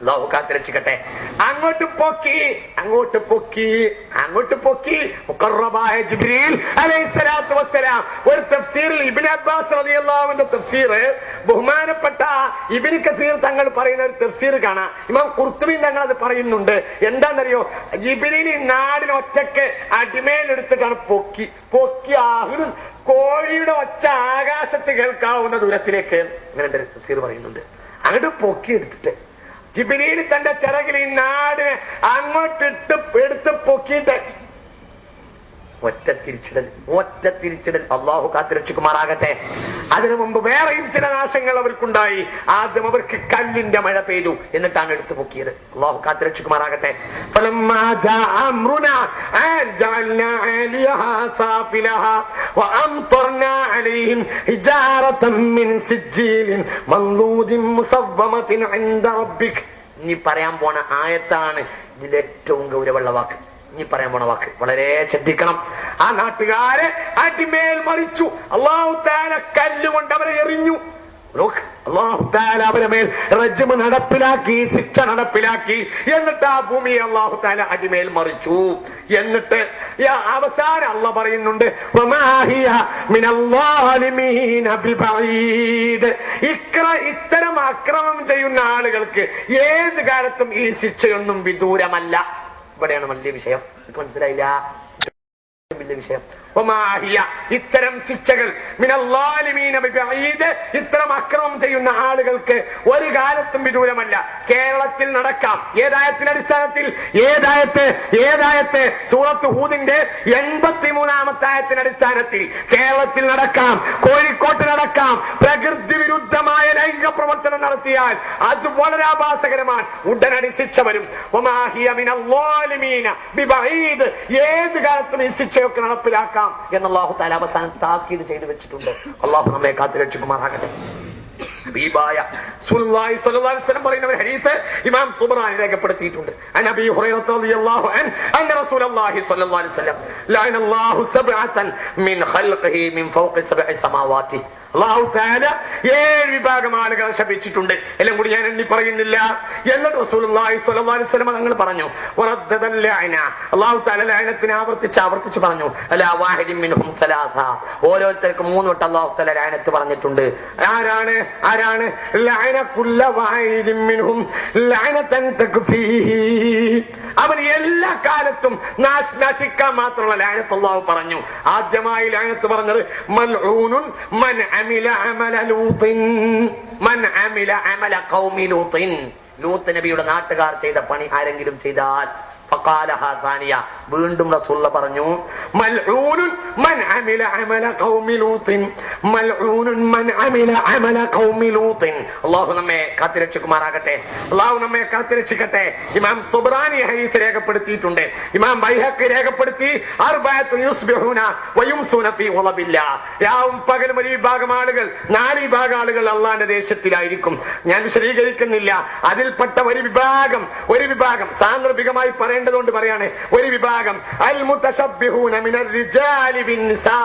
അല്ലാഹു കാത്തുരക്ഷിക്കട്ടെ. അങ്ങോട്ട് പൊക്കി മുഖറബായ ജിബ്രീൽ അലൈഹിസ്സലാത്തു വസ്സലാം. ഒരു തഫ്സീറിൽ ഇബ്നു അബ്ബാസ് റളിയല്ലാഹു അൻഹു തഫ്സീർ, ബഹുമാനപ്പെട്ട ഇബ്നു കസീർ തങ്ങൾ പറയുന്ന ഒരു തഫ്സീർ കാണാം. ഇമാം ഖുർത്തുബി തങ്ങൾ അത് പറയുന്നുണ്ട്. എന്താണെന്നറിയോ? ജിബ്രീൽ നാടിന് ഒറ്റക്ക് അടിമേലെടുത്തിട്ടാണ് പൊക്കി കോഴിയുടെ ഒച്ച ആകാശത്ത് കേൾക്കാവുന്ന ദൂരത്തിലേക്ക് അങ്ങനെ തഫ്സീർ പറയുന്നുണ്ട്. അങ്ങോട്ട് പൊക്കി എടുത്തിട്ട് ജിബ്രീൽ തന്റെ ചിറകിൽ ഈ നാടിനെ അങ്ങോട്ടിട്ട് എടുത്ത് പൊക്കിയിട്ട് ഒറ്റ തിരിച്ചിടൽ. അള്ളാഹു കാത്തുരക്ഷിക്കുമാറാകട്ടെ. അതിനു മുമ്പ് വേറെയും ചില നാശങ്ങൾ അവർക്കുണ്ടായി. ആദ്യം അവർക്ക് കല്ലിന്റെ മഴ പെയ്തു, എന്നിട്ടാണ് എടുത്തു പൊക്കിയത്. അള്ളാഹു കാത്തുരക്ഷിക്കുമാറാകട്ടെ. ഇനി പറയാൻ പോണ ആയത്താണ് ഇതിൽ ഏറ്റവും ഗൗരവമുള്ള വാക്ക്. ഇനി പറയാൻ പോണ വാക്ക് വളരെ ശ്രദ്ധിക്കണം. ആ നാട്ടുകാരെ അടിമേൽ മറിച്ചു. അല്ലാഹു തആല കല്ലുകൊണ്ട് അവരെ എറിഞ്ഞു. അല്ലാഹു തആല അവരെ മേൽ റജ്മ് നടപ്പിലാക്കി, ശിക്ഷ നടപ്പിലാക്കി. എന്നിട്ട് ആ ഭൂമിയെ അല്ലാഹു തആല അടിമേൽ മറിച്ചു. എന്നിട്ട് അവസാനം അല്ലാഹ് പറയുന്നുണ്ട്, ഇത്തരം അക്രമം ചെയ്യുന്ന ആളുകൾക്ക് ഏത് കാലത്തും ഈ ശിക്ഷയൊന്നും വിദൂരമല്ല. ഇവിടെയാണ് വലിയ വിഷയം. മനസ്സിലായില്ല? വലിയ വിഷയം. ഇത്തരം ശിക്ഷകൾ ഇത്തരം അക്രമം ചെയ്യുന്ന ആളുകൾക്ക് ഒരു കാലത്തും വിദൂരമല്ല. കേരളത്തിൽ നടക്കാം. ഏതായത്തിന്റെ അടിസ്ഥാനത്തിൽ? ഏതായത്ത് സൂറത്ത് ഹൂദിന്റെ 83-ാമത്തെ ആയത്തിന്റെ അടിസ്ഥാനത്തിൽ കേരളത്തിൽ നടക്കാം, കോഴിക്കോട്ട് നടക്കാം. പ്രകൃതി വിരുദ്ധമായ ലൈംഗിക പ്രവർത്തനം നടത്തിയാൽ അത് വളരെ അപാസകരമാണ്. ഉടനടി ശിക്ഷ വരും. ഏത് കാലത്തും ഈ ശിക്ഷയൊക്കെ നടപ്പിലാക്കാം എന്ന് അല്ലാഹു തആല അവസാനം താക്കീത് ചെയ്തു വെച്ചിട്ടുണ്ട്. അല്ലാഹു നമ്മെ കാത്തുരക്ഷിക്കുമാറാകട്ടെ. ഹബീബായ റസൂലുള്ളാഹി സ്വല്ലല്ലാഹു അലൈഹി വസല്ലം പറയുന്ന ഒരു ഹദീസ് ഇമാം തുബറാനി രേഖപ്പെടുത്തിയിട്ടുണ്ട്. അൻ അബീ ഹുറൈറ റളിയല്ലാഹു അൻഹു അന്ന റസൂലുള്ളാഹി സ്വല്ലല്ലാഹു അലൈഹി വസല്ലം ലഅനല്ലാഹു സബ്അതൻ മിൻ ഖൽഖിഹി മിൻ ഫൗഖി സബ്ഇ സമാവാതി. അല്ലാഹു തആല 7 വിഭാഗം ആളുകളെ ശപിച്ചിട്ടുണ്ട്. എല്ലാം കൂടി ഞാൻ എണ്ണി പറയുന്നില്ല. എന്നിട്ട് റസൂലുള്ളാഹി സ്വല്ലല്ലാഹു അലൈഹി വസല്ലം തങ്ങൾ പറഞ്ഞു വറദ്ദദൽ ലഅന. അല്ലാഹു തആല ലഅനത്തിനെ ആവർത്തിച്ച് പറഞ്ഞു അലാ വാഹിദിൻ മിൻഹും സലാസ. ഓരോരുത്തർക്കും 3 വട്ടം അല്ലാഹു തആല ലഅനത്ത് പറഞ്ഞിട്ടുണ്ട്. ആരാണ് ലഅന കുല്ല വാഹിദിൻ മിൻഹും ലഅനതൻ തക്ഫീഹി. അവൻ എല്ലാ കാലത്തും നശിക്കാൻ മാത്രമുള്ള ലഅനത്ത് അല്ലാഹു പറഞ്ഞു. ആദ്യമായി ലഅനത്ത് പറഞ്ഞത് മൽഊനുൻ മൻ അമില അമല ലൂത്തിൻ. മൻ അമില അമല ഖൗമി ലൂത്തിൻ. ലൂത്ത് നബിയുടെ നാട്ടുകാർ ചെയ്ത പണി ആരെങ്കിലും ചെയ്താൽ ഫഖാലഹാ താനിയ. വീണ്ടും റസൂലുള്ള പറഞ്ഞു മൽഊനുൻ മൻ അമില അമല ഖൗമി ലൂത്തിൻ. മൽഊനുൻ മൻ അമില അമല ഖൗമി ലൂത്തിൻ. അല്ലാഹു നമ്മെ കാത്തുരക്ഷിക്കുമാറാകട്ടെ. അല്ലാഹു നമ്മെ കാത്തുരക്ഷിക്കട്ടെ. ഇമാം തുബ്രാനി ഹദീസ് രേഖപ്പെടുത്തിയിട്ടുണ്ട്. ഇമാം ബൈഹഖി രേഖപ്പെടുത്തി അർബഅത്തു യുസ്ബിഹൂന വയുംസൂന ഫീ ഗളബില്ലാ. രാവും പകലും ഒരു വിഭാഗം ആളുകൾ 4 വിഭാഗം ആളുകൾ അല്ലാഹുവിന്റെ ദേശത്തിലായിരിക്കും. ഞാൻ വിശദീകരിക്കുന്നില്ല. അതിൽപ്പെട്ട ഒരു വിഭാഗം സാന്ദർഭികമായി പറയേണ്ടതുകൊണ്ട് പറയാണ്. ഒരു വിഭാഗം അൽ മുതശബ്ബിഹൂന മിനർ റിജാലി ബിന്നിസാ.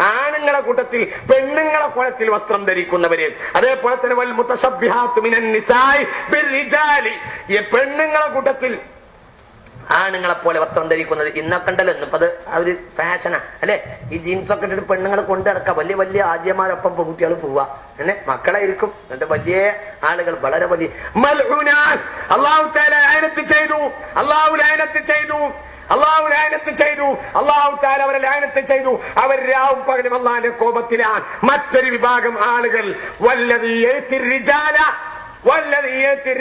ആണുങ്ങളെ കൂട്ടത്തിൽ പെണ്ണുങ്ങളെ കോലത്തിൽ വസ്ത്രം ധരിക്കുന്നവര്. അതേപോലെ തന്നെ വൽ മുതശബ്ബിഹാത്തു മിനൻ നിസാഇ ബിർരിജാലി. ഈ പെണ്ണുങ്ങളെ കൂട്ടത്തിൽ ആണുങ്ങളെ പോലെ വസ്ത്രം ധരിക്കുന്നത് ഇന്നൊക്കെ ഉണ്ടല്ലോ. ഇന്നിപ്പോ അത് ഒരു ഫാഷനാ അല്ലെ? ഈ ജീൻസ് ഒക്കെ ഇട്ടിട്ട് പെണ്ണുങ്ങളെ കൊണ്ട് നടക്കുക. വലിയ ആജ്യമാരൊപ്പം കുട്ടികൾ പോവാ. അങ്ങനെ മക്കളായിരിക്കും. എന്നിട്ട് വലിയ ആളുകൾ വളരെ വലിയ മൽഊനാൻ. അല്ലാഹു തആല ലഅനത്ത് ചെയ്തു. അല്ലാഹു തആല അവരെ ലഅനത്ത് ചെയ്തു. അവർ രാവും പകലും അല്ലാഹുവിന്റെ കോപത്തിലാണ്. മറ്റൊരു വിഭാഗം ആളുകൾ വല്ലദീ യഅതി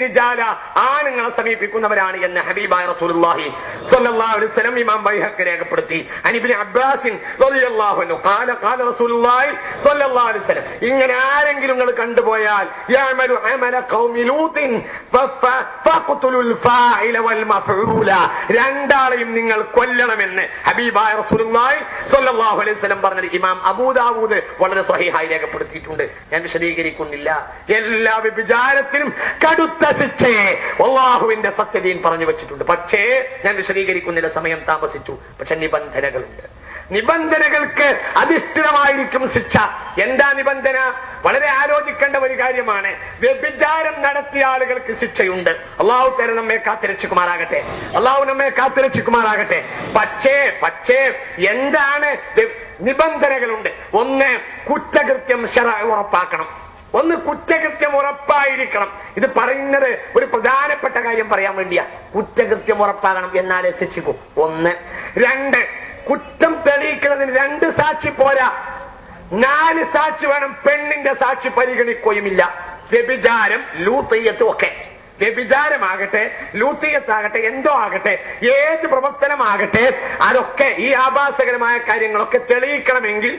റിജാല ആണുങ്ങളെ സമീപിക്കുന്നവരാണ് എന്ന് ഹബീബായ റസൂലുള്ളാഹി സ്വല്ലല്ലാഹു അലൈഹി വസല്ലം ഇമാം ബൈഹഖി രേഖപ്പെടുത്തി. ഇബ്നു അബ്ബാസ് റളിയല്ലാഹു അൻഹു ഖാല റസൂലുള്ളാഹി സ്വല്ലല്ലാഹു അലൈഹി വസല്ലം ഇങ്ങനെ ആരെങ്കിലും നിങ്ങൾ കണ്ടുപോയാൽ യഅമലു അമല ഖൗമി ലൂത്തിൻ ഫഖതുലുൽ ഫാഇല വൽ മഫ്ഊല. രണ്ടാളെയും നിങ്ങൾ കൊല്ലണമെന്ന് ഹബീബായ റസൂലുള്ളാഹി സ്വല്ലല്ലാഹു അലൈഹി വസല്ലം പറഞ്ഞത് ഇമാം അബൂ ദാവൂദ് വളരെ സ്വഹീഹായി രേഖപ്പെടുത്തിയിട്ടുണ്ട്. ഞാൻ വിശദീകരിക്കുന്നില്ല. എല്ലാ വ്യഭിചാരത്തിനും കടുത്ത ശിക്ഷയെ അല്ലാഹുവിന്റെ സത്യദീൻ പറഞ്ഞു വെച്ചിട്ടുണ്ട്. പക്ഷേ ഞാൻ വിശദീകരിക്കുന്നില്ല, സമയം താമസിച്ചു. പക്ഷെ നിബന്ധനകൾക്ക് അധിഷ്ഠിതമായിരിക്കും ശിക്ഷ. എന്താ നിബന്ധന? വളരെ ആലോചിക്കേണ്ട ഒരു കാര്യമാണ്. വ്യഭിചാരം നടത്തിയ ആളുകൾക്ക് ശിക്ഷയുണ്ട്. അല്ലാഹു തആല നമ്മെ കാത്തുരക്ഷിക്കുമാറാകട്ടെ. പക്ഷേ എന്താണ് നിബന്ധനകളുണ്ട്? ഒന്ന്, കുറ്റകൃത്യം ശറഅ ഉറപ്പാക്കണം. കുറ്റകൃത്യം ഉറപ്പായിരിക്കണം. ഇത് പറയുന്നത് ഒരു പ്രധാനപ്പെട്ട കാര്യം പറയാൻ വേണ്ടിയാ. കുറ്റകൃത്യം ഉറപ്പാകണം, എന്നാലേ ശിക്ഷിക്കൂ. 1. 2, കുറ്റം തെളിയിക്കുന്നതിന് 2 സാക്ഷി പോരാ, 4 സാക്ഷി വേണം. പെണ്ണിന്റെ സാക്ഷി പരിഗണിക്കുകയുമില്ല. വ്യഭിചാരം, ലൂത്തിയ്യത്തും ഒക്കെ, വ്യഭിചാരമാകട്ടെ ലൂത്തിയ്യത്താകട്ടെ എന്തോ ആകട്ടെ, ഏത് പ്രവർത്തനമാകട്ടെ, അതൊക്കെ ഈ ആഭാസകരമായ കാര്യങ്ങളൊക്കെ തെളിയിക്കണമെങ്കിൽ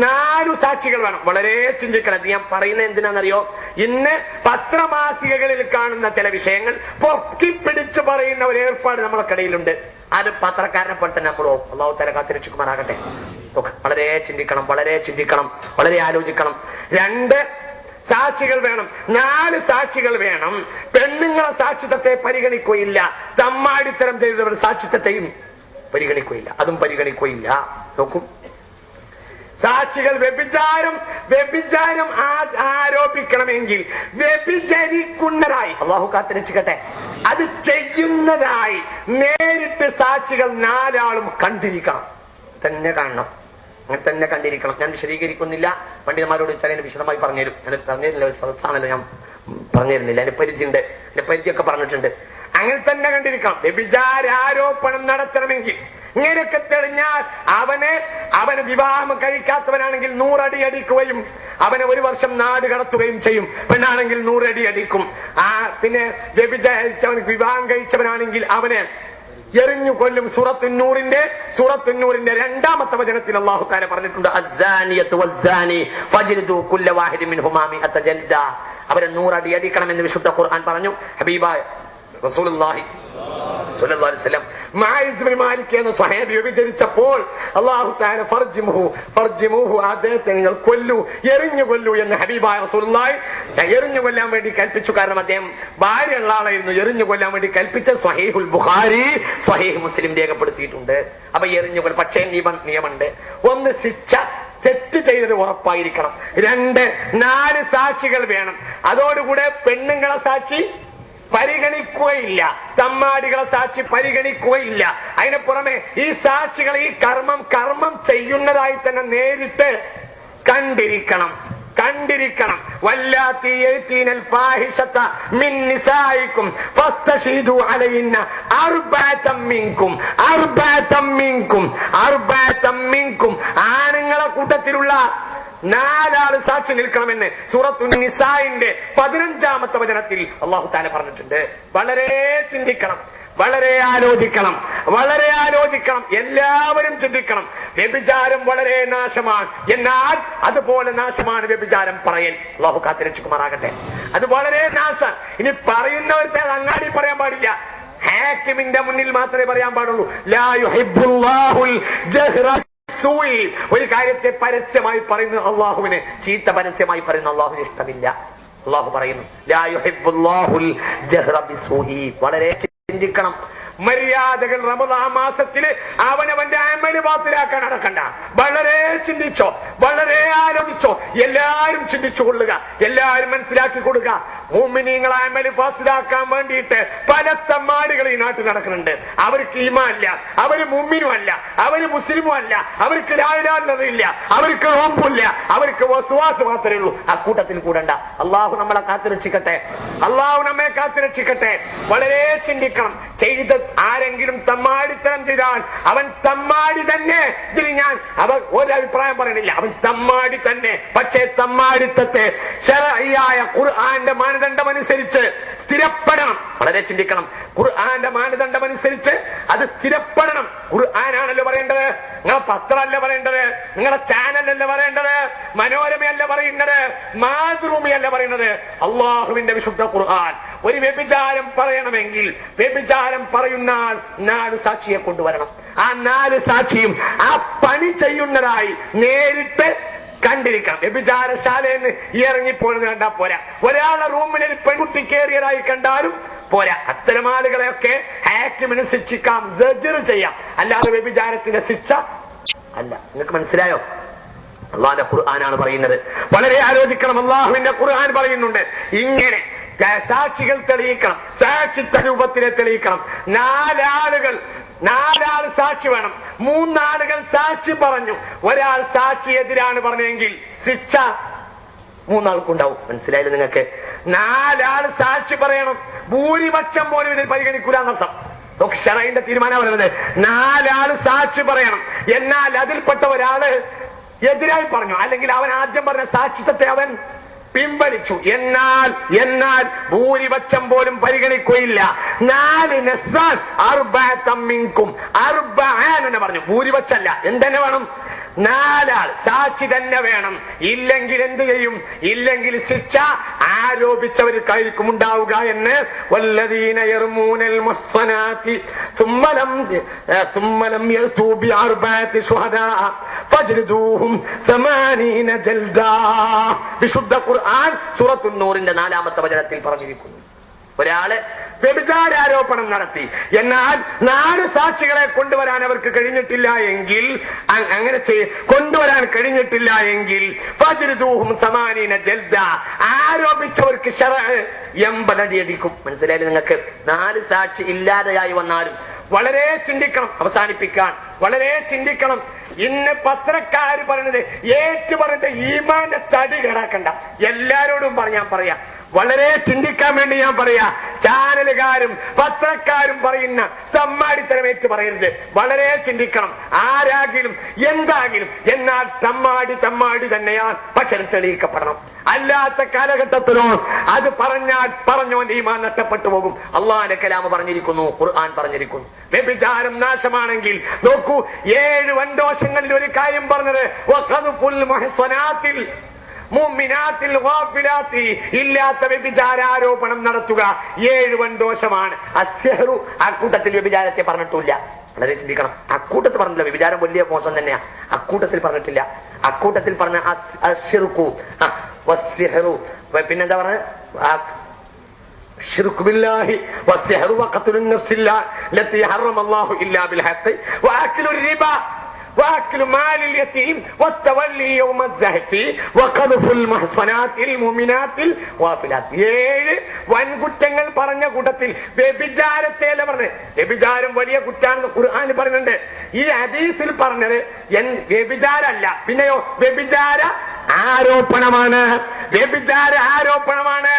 4 സാക്ഷികൾ വേണം. വളരെ ചിന്തിക്കണം. ഞാൻ പറയുന്നത് എന്തിനാണെന്നറിയോ? ഇന്ന് പത്രമാസികകളിൽ കാണുന്ന ചില വിഷയങ്ങൾ പൊക്കിപ്പിടിച്ചു പറയുന്ന ഒരു ഏർപ്പാട് നമ്മൾക്കിടയിലുണ്ട്. അത് പത്രക്കാരനെ പോലെ തന്നെ നമ്മളോ. അല്ലാഹു തആല കാത്തുരക്ഷിക്കുമാറാകട്ടെ. വളരെ ചിന്തിക്കണം, വളരെ ആലോചിക്കണം. 2 സാക്ഷികൾ വേണം, 4 സാക്ഷികൾ വേണം. പെണ്ണുങ്ങളെ സാക്ഷിത്വത്തെ പരിഗണിക്കുകയില്ല. തമ്മാടിത്തരം ചെയ്തവരുടെ സാക്ഷിത്വത്തെയും പരിഗണിക്കുകയില്ല, അതും പരിഗണിക്കുകയില്ല. നോക്കൂ, സാക്ഷികൾ വ്യഭിചാരം ആരോപിക്കണമെങ്കിൽ വ്യഭിചരിക്കുന്നതായി, അല്ലാഹു കാത്തുരക്ഷിക്കട്ടെ, അത് ചെയ്യുന്നതായി നേരിട്ട് സാക്ഷികൾ 4 ആളും കണ്ടിരിക്കണം. അങ്ങനെ തന്നെ കണ്ടിരിക്കണം. ഞാൻ വിശദീകരിക്കുന്നില്ല. പണ്ഡിതന്മാരോട് വെച്ചാൽ എന്നെ വിശദമായി പറഞ്ഞുതരും. ഞാൻ പറഞ്ഞിരുന്നില്ല, ഒരു സദസ്സാണല്ലോ, ഞാൻ പറഞ്ഞിരുന്നില്ല. എന്റെ പരിചയമൊക്കെ പറഞ്ഞിട്ടുണ്ട്. അങ്ങനെ തന്നെ കണ്ടിരിക്കണം. വ്യഭിചാരോപണം നടത്തണമെങ്കിൽ ഇങ്ങനെയൊക്കെ തെളിഞ്ഞാൽ അവന് വിവാഹം കഴിക്കാത്തവനാണെങ്കിൽ 100 അടി അടിക്കുകയും അവനെ 1 വർഷം നാട് കടത്തുകയും ചെയ്യും. പെണ്ണാണെങ്കിൽ 100 അടി അടിക്കും. പിന്നെ വ്യഭിചരിച്ചവൻ വിവാഹം കഴിച്ചവനാണെങ്കിൽ അവനെ എറിഞ്ഞു കൊല്ലും. സൂറത്തുന്നൂറിന്റെ 2-ാമത്തെ വചനത്തിൽ അല്ലാഹു തആല പറഞ്ഞിട്ടുണ്ട്, അസ്സാനിയത്തു വസ്സാനി ഫജ്ലിദു കുല്ല വാഹിദിൻ മിൻഹുമാ മിഅത ജൽദ. അവരെ 100 അടി അടിക്കണമെന്ന് വിശുദ്ധ ഖുർആൻ പറഞ്ഞു. ഹബീബായ റസൂലുള്ളാഹി സ്വല്ലല്ലാഹു അലൈഹി വസല്ലം മായിസ് ബിൻ മാലിക് എന്ന സ്വഹാബി വ്യഭിചരിച്ചപ്പോൾ അല്ലാഹു തആല ഫർജിമുഹു അദ്ദേഹത്തെ നിങ്ങൾ കൊല്ലൂ, എറിഞ്ഞു കൊല്ലൂ എന്ന് ഹബീബായ റസൂലുള്ളാഹി എറിഞ്ഞു കൊല്ലാൻ വേണ്ടി കൽപ്പിച്ചു. കാരണം അദ്ദേഹം ഭാര്യയുള്ള ആളായിരുന്നു. എറിഞ്ഞു കൊല്ലാൻ വേണ്ടി കൽപ്പിച്ച സ്വഹീഹുൽ ബുഖാരി സ്വഹീഹ് മുസ്ലിം രേഖപ്പെടുത്തിയിട്ടുണ്ട്. അപ്പൊ എറിഞ്ഞു കൊല്ല. പക്ഷേ നിയമമുണ്ട്. ഒന്ന്, ശിക്ഷ തെറ്റ് ചെയ്തത് ഉറപ്പായിരിക്കണം. 2, 4 സാക്ഷികൾ വേണം. അതോടുകൂടെ പെണ്ണുങ്ങളെ സാക്ഷി പരിഗണിക്കുകയില്ല, തമ്മാടികളെ സാക്ഷി പരിഗണിക്കുകയില്ല. അതിന് പുറമെ ഈ സാക്ഷികൾ ഈ കർമ്മം ചെയ്യുന്നതായി തന്നെ നേരിട്ട് കണ്ടിരിക്കണം. വല്ലാത്തി യഅ്തീനൽ ഫാഹിഷത മിൻ നിസായിക്കും ഫസ്തശീദു അലൈഹിന്ന അർബഅതം മിൻകും ആണുങ്ങളെ കൂട്ടത്തിലുള്ള 4 ആള് സാക്ഷി നിൽക്കണമെന്ന് സൂറത്തുൻ നിസായിന്റെ 15-ാമത്തെ വചനത്തിൽ അല്ലാഹു തആല പറഞ്ഞിട്ടുണ്ട്. വളരെ ചിന്തിക്കണം, വളരെ ആലോചിക്കണം. എല്ലാവരും ചിന്തിക്കണം. വ്യഭിചാരം വളരെ നാശമാണ്. എന്നാൽ അതുപോലെ നാശമാണ് വ്യഭിചാരം പറയൽ. അല്ലാഹു കാത്തിരക്ഷിക്കുമാറാകട്ടെ. അത് വളരെ നാശം. ഇനി പറയുന്നവർക്ക് അത് അങ്ങാടി പറയാൻ പാടില്ല. ഹാക്കിമിന്റെ മുന്നിൽ മാത്രമേ പറയാൻ പാടുള്ളൂ. ലാ യുഹിബ്ബുല്ലാഹുൽ ജഹ്റ. ഒരു കാര്യത്തെ പരസ്യമായി പറയുന്നത് അള്ളാഹുവിന്, ചീത്ത പരസ്യമായി പറയുന്ന അള്ളാഹുവിന് ഇഷ്ടമില്ല. അള്ളാഹു പറയുന്നു ലാ യുഹിബ്ബുല്ലാഹുൽ ജഹ്റ ബിസ്സൂഇ. വളരെ ചിന്തിക്കണം. മര്യാദകൾ റമദാൻ മാസത്തില് അവനവന്റെ അമല് ബാത്തിലാക്കാൻ നടക്കണ്ട. വളരെ ചിന്തിച്ചോ, വളരെ ആലോചിച്ചോ. എല്ലാരും ചിന്തിച്ചു കൊള്ളുക, എല്ലാരും മനസ്സിലാക്കി കൊടുക്കുക. മുഅ്മിനീങ്ങളെ അമല് ഫാസിലാക്കാൻ വേണ്ടിയിട്ട് പല തമ്മാടികൾ ഈ നാട്ടിൽ നടക്കുന്നുണ്ട്. അവർക്ക് ഈമാൻ ഇല്ല, അവര് മുഅ്മിനും അല്ല, അവര് മുസ്ലിമും അല്ല, അവർക്ക് ലാ ഇലാഹ ഇല്ലല്ലാഹ് ഇല്ല, അവർക്ക് നോമ്പില്ല, അവർക്ക് വസ്വാസ് മാത്രമേ ഉള്ളൂ. ആ കൂട്ടത്തിൽ കൂടണ്ട. അള്ളാഹു നമ്മളെ കാത്തുരക്ഷിക്കട്ടെ. നമ്മെ കാത്തുരക്ഷിക്കട്ടെ. വളരെ ചിന്തിക്കണം. ചെയ്ത ആരെങ്കിലും തമ്മാടിത്തരം ചെയ്താൽ അവൻ തമ്മാടി തന്നെ. ഇതിൽ ഞാൻ ഒരഭിപ്രായം പറയണില്ല, അവൻ തമ്മാടി തന്നെ. പക്ഷേ തമ്മാടിത്തത്തെ ശർഈയായ ഖുർആന്റെ മാനദണ്ഡം അനുസരിച്ച് സ്ഥിരപ്പെടണം. വളരെ ചിന്തിക്കണം. ഖുർആന്റെ മാനദണ്ഡം അനുസരിച്ച് അത് സ്ഥിരപ്പെടണം. ഖുർആനാണല്ലോ പറയേണ്ടത്, നിങ്ങളെ പത്രമല്ല പറയേണ്ടത്, നിങ്ങളെ ചാനലല്ല പറയേണ്ടത്, മനോരമയല്ല പറയുന്നത്, മാതൃഭൂമിയല്ല പറയുന്നത്, അള്ളാഹുവിന്റെ വിശുദ്ധ ഖുർആൻ. ഒരു വ്യഭിചാരം പറയണമെങ്കിൽ വ്യഭിചാരം പറയുന്ന 4 സാക്ഷിയെ കൊണ്ടുവരണം. ആ 4 സാക്ഷിയും ആ പണി ചെയ്യുന്നതായി നേരിട്ട് കണ്ടിരിക്കണം. വ്യഭിചാരശാലയെന്ന് ഇറങ്ങിപ്പോണെന്ന് കണ്ടാ പോരാ. ഒരാളെ റൂമിൽ ഒരു പെൺകുട്ടി കയറിയതായി കണ്ടാലും പോരാ. അത്തരം ആളുകളെയൊക്കെ ഹാക്കിമിന് ശിക്ഷിക്കാം, സജർ ചെയ്യാം. അല്ലാതെ വ്യഭിചാരത്തിന്റെ ശിക്ഷ അല്ല. നിങ്ങൾക്ക് മനസ്സിലായോ? അള്ളാഹുവിന്റെ ഖുർആനാണ് പറയുന്നത്. വളരെ ആലോചിക്കണം. അള്ളാഹുവിന്റെ ഖുർആൻ പറയുന്നുണ്ട് ഇങ്ങനെ സാക്ഷികൾ തെളിയിക്കണം, സാക്ഷിത്വ രൂപത്തിലെ തെളിയിക്കണം. 4 ആള് സാക്ഷി വേണം. 3 ആളുകൾ സാക്ഷി പറഞ്ഞു, ഒരാൾ സാക്ഷി എതിരാണ് പറഞ്ഞെങ്കിൽ ശിക്ഷ 3 ആൾക്കുണ്ടാവും. മനസ്സിലായില്ലേ നിങ്ങൾക്ക്? 4 ആള് സാക്ഷി പറയണം. ഭൂരിപക്ഷം പോലും ഇതിൽ പരിഗണിക്കൂല എന്നർത്ഥം. ശറഈന്റെ തീരുമാനം പറയുന്നത് 4 ആള് സാക്ഷി പറയണം. എന്നാൽ അതിൽപ്പെട്ട ഒരാള് എതിരായി പറഞ്ഞു, അല്ലെങ്കിൽ അവൻ ആദ്യം പറഞ്ഞ സാക്ഷിത്വത്തെ അവൻ പിൻവലിച്ചു. എന്നാൽ ഭൂരിപക്ഷം പോലും പരിഗണിക്കുകയില്ല. 4 നസ്സാൻ അർബഅതം മിൻകും. അർബഅൻ എന്ന് പറഞ്ഞു, ഭൂരിപക്ഷമല്ല. എന്തെന്നെ വേണം? 4 ആൾ സാക്ഷി തന്നെ വേണം. ഇല്ലെങ്കിൽ എന്ത് ചെയ്യും? ഇല്ലെങ്കിൽ ശിക്ഷ ആരോപിച്ചവർക്കായിരിക്കും ഉണ്ടാവുക എന്ന് വല്ലദീന യർമൂനൽ മുഹ്സനാതി ثم لم يأتوا بأربعة شهداء فاجلدوهم 80 جلدا. വിശുദ്ധ ഖുർആൻ സൂറത്തുൻ നൂറിന്റെ 4-ാമത്തെ വചനത്തിൽ പറഞ്ഞിരിക്കുന്നു. ഒരാള് വ്യഭിചാരോപണം നടത്തി, എന്നാൽ 4 സാക്ഷികളെ കൊണ്ടുവരാൻ അവർക്ക് കഴിഞ്ഞിട്ടില്ല എങ്കിൽ, അങ്ങനെ കൊണ്ടുവരാൻ കഴിഞ്ഞിട്ടില്ല എങ്കിൽ ഫജ്ലിദൂഹും 80 ജൽദ. ആരോപിച്ചവർക്ക് ശറഅ് 80 അടി അടിക്കും. മനസ്സിലായില്ലേ നിങ്ങൾക്ക്? 4 സാക്ഷി ഇല്ലാതെയായി വന്നാലും വളരെ ചിന്തിക്കണം. അവസാനിപ്പിക്കാൻ വളരെ ചിന്തിക്കണം. ഇന്ന് പത്രക്കാര് പറയുന്നത് ഏറ്റു പറഞ്ഞിട്ട് ഈമാന്റെ തടി കേടാക്കണ്ട. എല്ലാരോടും ഞാൻ പറയാം, വളരെ ചിന്തിക്കാൻ വേണ്ടി ഞാൻ പറയാ. ചാനലുകാരും പത്രക്കാരും പറയുന്ന തമ്മാടിത്തരം ഏറ്റു പറയരുത്. വളരെ ചിന്തിക്കണം. ആരാകിലും എന്താകിലും, എന്നാൽ തമ്മാടി തന്നെയാണ്. പക്ഷെ തെളിയിക്കപ്പെടണം. അല്ലാത്ത കാലഘട്ടത്തിലോ അത് പറഞ്ഞാൽ പറഞ്ഞോന്റെ ഈമാൻ നഷ്ടപ്പെട്ടു പോകും. അള്ളാഹുവിന്റെ കലാമ് പറഞ്ഞിരിക്കുന്നു, ഖുർആൻ പറഞ്ഞിരിക്കുന്നു. വ്യഭിചാരം നാശമാണെങ്കിൽ നോക്കൂ, 7 വൻദോഷങ്ങളിൽ ഒരു കാര്യം പറഞ്ഞത് വഖദ്ഫുൽ മുഹ്സനാത്തിൽ മുഅ്മിനാത്തിൽ ഗാഫിലാത്തി ഇല്ലാത്ത വ്യഭിചാരാരോപണം നടത്തുക 7 വൻ ദോഷമാണ്. അസ്യഹ്റു അക്കൂട്ടത്തിൽ വ്യഭിചാരത്തെ പറഞ്ഞിട്ടില്ല. വളരെ ചിന്തിക്കണം. അക്കൂട്ടത്തിൽ പറഞ്ഞില്ല. വ്യഭിചാരം വലിയ മോശം തന്നെയാ. അക്കൂട്ടത്തിൽ പറഞ്ഞിട്ടില്ല. അക്കൂട്ടത്തിൽ പറഞ്ഞ അശ്ശിർക്കു വസ്സിഹ്റു, പിന്നെന്താ പറഞ്ഞ الشرك بالله والسحر وقتل النفس التي حرم الله إلا بالحق وأكل الربا وأكل مال اليتيم والتولي يوم الزحف وقذف المحصنات المؤمنات الغافلات. 7 വൻകുറ്റങ്ങൾ പറഞ്ഞ കൂട്ടത്തിൽ വ്യഭിചാരത്തെ അല്ല പറഞ്ഞത്. വ്യഭിചാരം വലിയ കുറ്റാണെന്ന് ഖുർആനിൽ പറയുന്നുണ്ട്. ഈ ഹദീസിൽ പറഞ്ഞത് വ്യഭിചാരമല്ല, പിന്നെയോ വ്യഭിചാര ആരോപണമാണ്. വ്യഭിചാര ആരോപണമാണ്.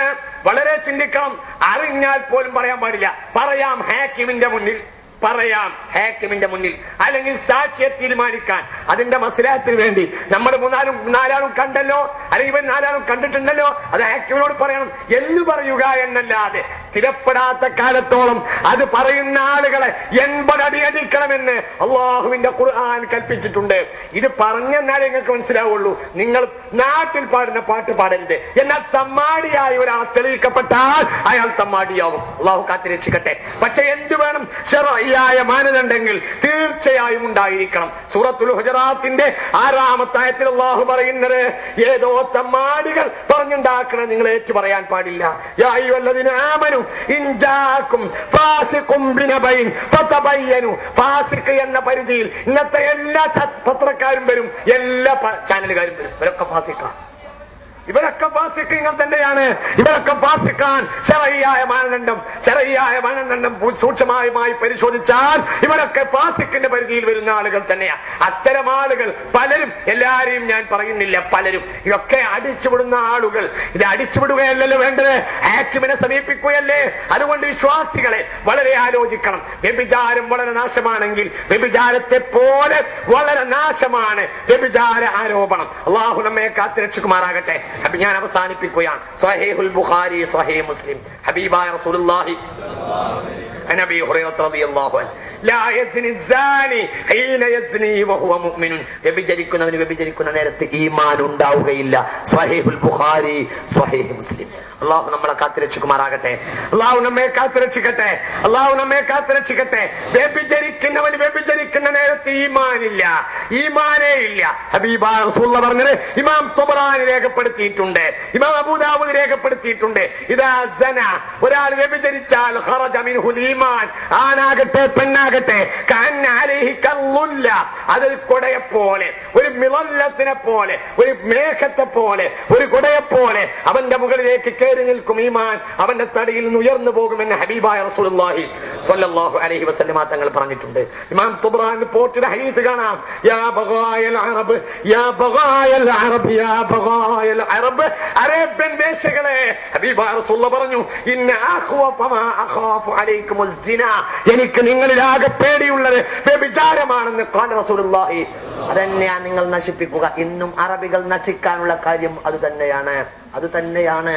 വളരെ ചിന്തിക്കണം. അറിഞ്ഞാൽ പോലും പറയാൻ പാടില്ല. പറയാം ഹാക്കിമിന്റെ മുന്നിൽ, പറയാം ഹാക്കിമിന്റെ മുന്നിൽ, അല്ലെങ്കിൽ സാക്ഷിയെ തീരുമാനിക്കാൻ. അതിന്റെ മസ്ലഹത്തിന് വേണ്ടി നമ്മൾ നാലാളും കണ്ടല്ലോ, അല്ലെങ്കിൽ 4 കണ്ടിട്ടുണ്ടല്ലോ, അത് ഹാക്കിമിനോട് പറയണം എന്ന് പറയുക എന്നല്ലാതെ സ്ഥിരപ്പെടാത്ത കാലത്തോളം അത് പറയുന്ന ആളുകളെ 80 അടി അടിക്കണമെന്ന് അള്ളാഹുവിന്റെ ഖുർആൻ കൽപ്പിച്ചിട്ടുണ്ട്. ഇത് പറഞ്ഞെന്നാലേ നിങ്ങൾക്ക് മനസ്സിലാവുള്ളൂ. നിങ്ങൾ നാട്ടിൽ പാടുന്ന പാട്ട് പാടരുത്. എന്നാൽ തമ്മാടിയായി ഒരാൾ തെളിയിക്കപ്പെട്ടാൽ അയാൾ തമ്മാടിയാവും. അള്ളാഹു കാത്തിരക്ഷിക്കട്ടെ. പക്ഷെ എന്ത് വേണം? ശർഈ മാനദണ്ഡങ്ങൾ തീർച്ചയായും ഉണ്ടായിരിക്കണം. സൂറത്തുൽ ഹുജറാത്തിന്റെ 6-ാമത്തെ ആയത്തിൽ അല്ലാഹു പറയുന്നത് ഏതോ തമ്മാടികൾ പറഞ്ഞുണ്ടാക്കണം നിങ്ങൾ ഏറ്റു പറയാൻ പാടില്ല. യാ അയ്യുഹല്ലദീന ആമനു ഇൻ ജാഅകും ഫാസിഖും ബിനബൈൻ ഫതബയ്യനു. ഫാസിഖ് എന്ന പരിധിയിൽ ഇന്നത്തെ എല്ലാ പത്രക്കാരും വരും, എല്ലാ ചാനലുകാരും വരും. ഇവരൊക്കെ ഫാസിഖാണ്. ഇവരൊക്കെ ഫാസിഖീങ്ങൾ തന്നെയാണ്. ഇവരൊക്കെ ഫാസിഖാൻ. ശർഈയായ മാനദണ്ഡം സൂക്ഷ്മമായി പരിശോധിച്ചാൽ ഇവരൊക്കെ ഫാസിഖിന്റെ പരിധിയിൽ വരുന്ന ആളുകൾ തന്നെയാണ്. അത്തരം ആളുകൾ പലരും, എല്ലാരെയും ഞാൻ പറയുന്നില്ല, പലരും ഇതൊക്കെ അടിച്ചുവിടുന്ന ആളുകൾ. ഇത് അടിച്ചുവിടുകയല്ലല്ലോ വേണ്ടത്, ഹാക്കിമിനെ സമീപിക്കുകയല്ലേ. അതുകൊണ്ട് വിശ്വാസികളെ വളരെ ആലോചിക്കണം. വ്യഭിചാരം വളരെ നാശമാണെങ്കിൽ വ്യഭിചാരത്തെ പോലെ വളരെ നാശമാണ് വ്യഭിചാര ആരോപണം. അള്ളാഹു നമ്മെ കാത്തുരക്ഷിക്കുമാറാകട്ടെ. ഞാൻ അവസാനിപ്പിക്കുകയാണ്. സ്വഹീഹുൽ ബുഖാരി, സ്വഹീഹ് മുസ്ലിം, ഹബീബായ റസൂലുള്ളാഹി നബി ഹുറൈറ റളിയല്ലാഹു അൻഹു ലാ യസ്നി സാനി ഹീന യസ്നി വഹുവ മുഅ്മിനുൻ. വ്യഭിചരിക്കുന്നവന് വ്യഭിചരിക്കുന്ന നേരത്ത് ഈമാൻ ഉണ്ടാവുകയില്ല. സ്വഹീഹുൽ ബുഖാരി, സ്വഹീഹ് മുസ്ലിം. അല്ലാഹു നമ്മളെ കാത്തുരക്ഷിക്കുമാറാകട്ടെ. അല്ലാഹു നമ്മെ കാത്തുരക്ഷിക്കട്ടെ. അല്ലാഹു നമ്മെ കാത്തുരക്ഷിക്കട്ടെ. വ്യഭിചരിക്കുന്നവന് വ്യഭിചരിക്കുന്ന നേരത്ത് ഈമാനില്ല, ഈമാനേ ഇല്ല. ഹബീബായ റസൂലുള്ളാഹി പറഞ്ഞത് ഇമാം തുബറാനി രേഖപ്പെടുത്തിയിട്ടുണ്ട്, ഇമാം അബൂദാവൂദ് രേഖപ്പെടുത്തിയിട്ടുണ്ട്. ഇദാ സന, ഒരാൾ വ്യഭിചരിച്ചാൽ ഖറജ മിൻഹുൽ ഈമാൻ, ആണാകട്ടെ പെണ്ണാകട്ടെ, കഅന്ന അലൈഹി കല്ലുല്ല, അതിൽ കൊടയെ പോലെ, ഒരു മിളല്ലത്തിനെ പോലെ, ഒരു മേഘത്തെ പോലെ, ഒരു കൊടയെ പോലെ അവന്റെ മുകളിലേക്ക് കയറി നിൽക്കും ഈമാൻ. അവന്റെ തടിയിൽ നിന്ന് ഉയർന്നു പോകുമെന്ന് ഹബീബായ റസൂലുള്ളാഹി സ്വല്ലല്ലാഹു അലൈഹി വസല്ലമ തങ്ങൾ പറഞ്ഞിട്ടുണ്ട്. ഇമാം തുബ്രാനി പോർട്ടിലെ ഹദീസ് കാണാം. യാ ബഗായൽ അറബ്, യാ ബഗായൽ അറബ്, യാ ബഗായൽ അറബ്, അറേബ്യൻ വേശ്യകളെ, ഹബീബായ റസൂലുള്ളാഹി പറഞ്ഞു ഇന്ന അഖ്വഫ മാ അഖാഫു അലൈക്കുമുസ് സിന, എനിക്ക് നിങ്ങളിലാകെ പേടിയുള്ളത് വ്യഭിചാരമാണെന്ന് ഖാല റസൂലുള്ളാഹി. അതന്നെയാണ് നിങ്ങൾ നശിപ്പിക്കുക. ഇന്നും അറബികൾ നശിക്കാനുള്ള കാര്യം അത് തന്നെയാണ്.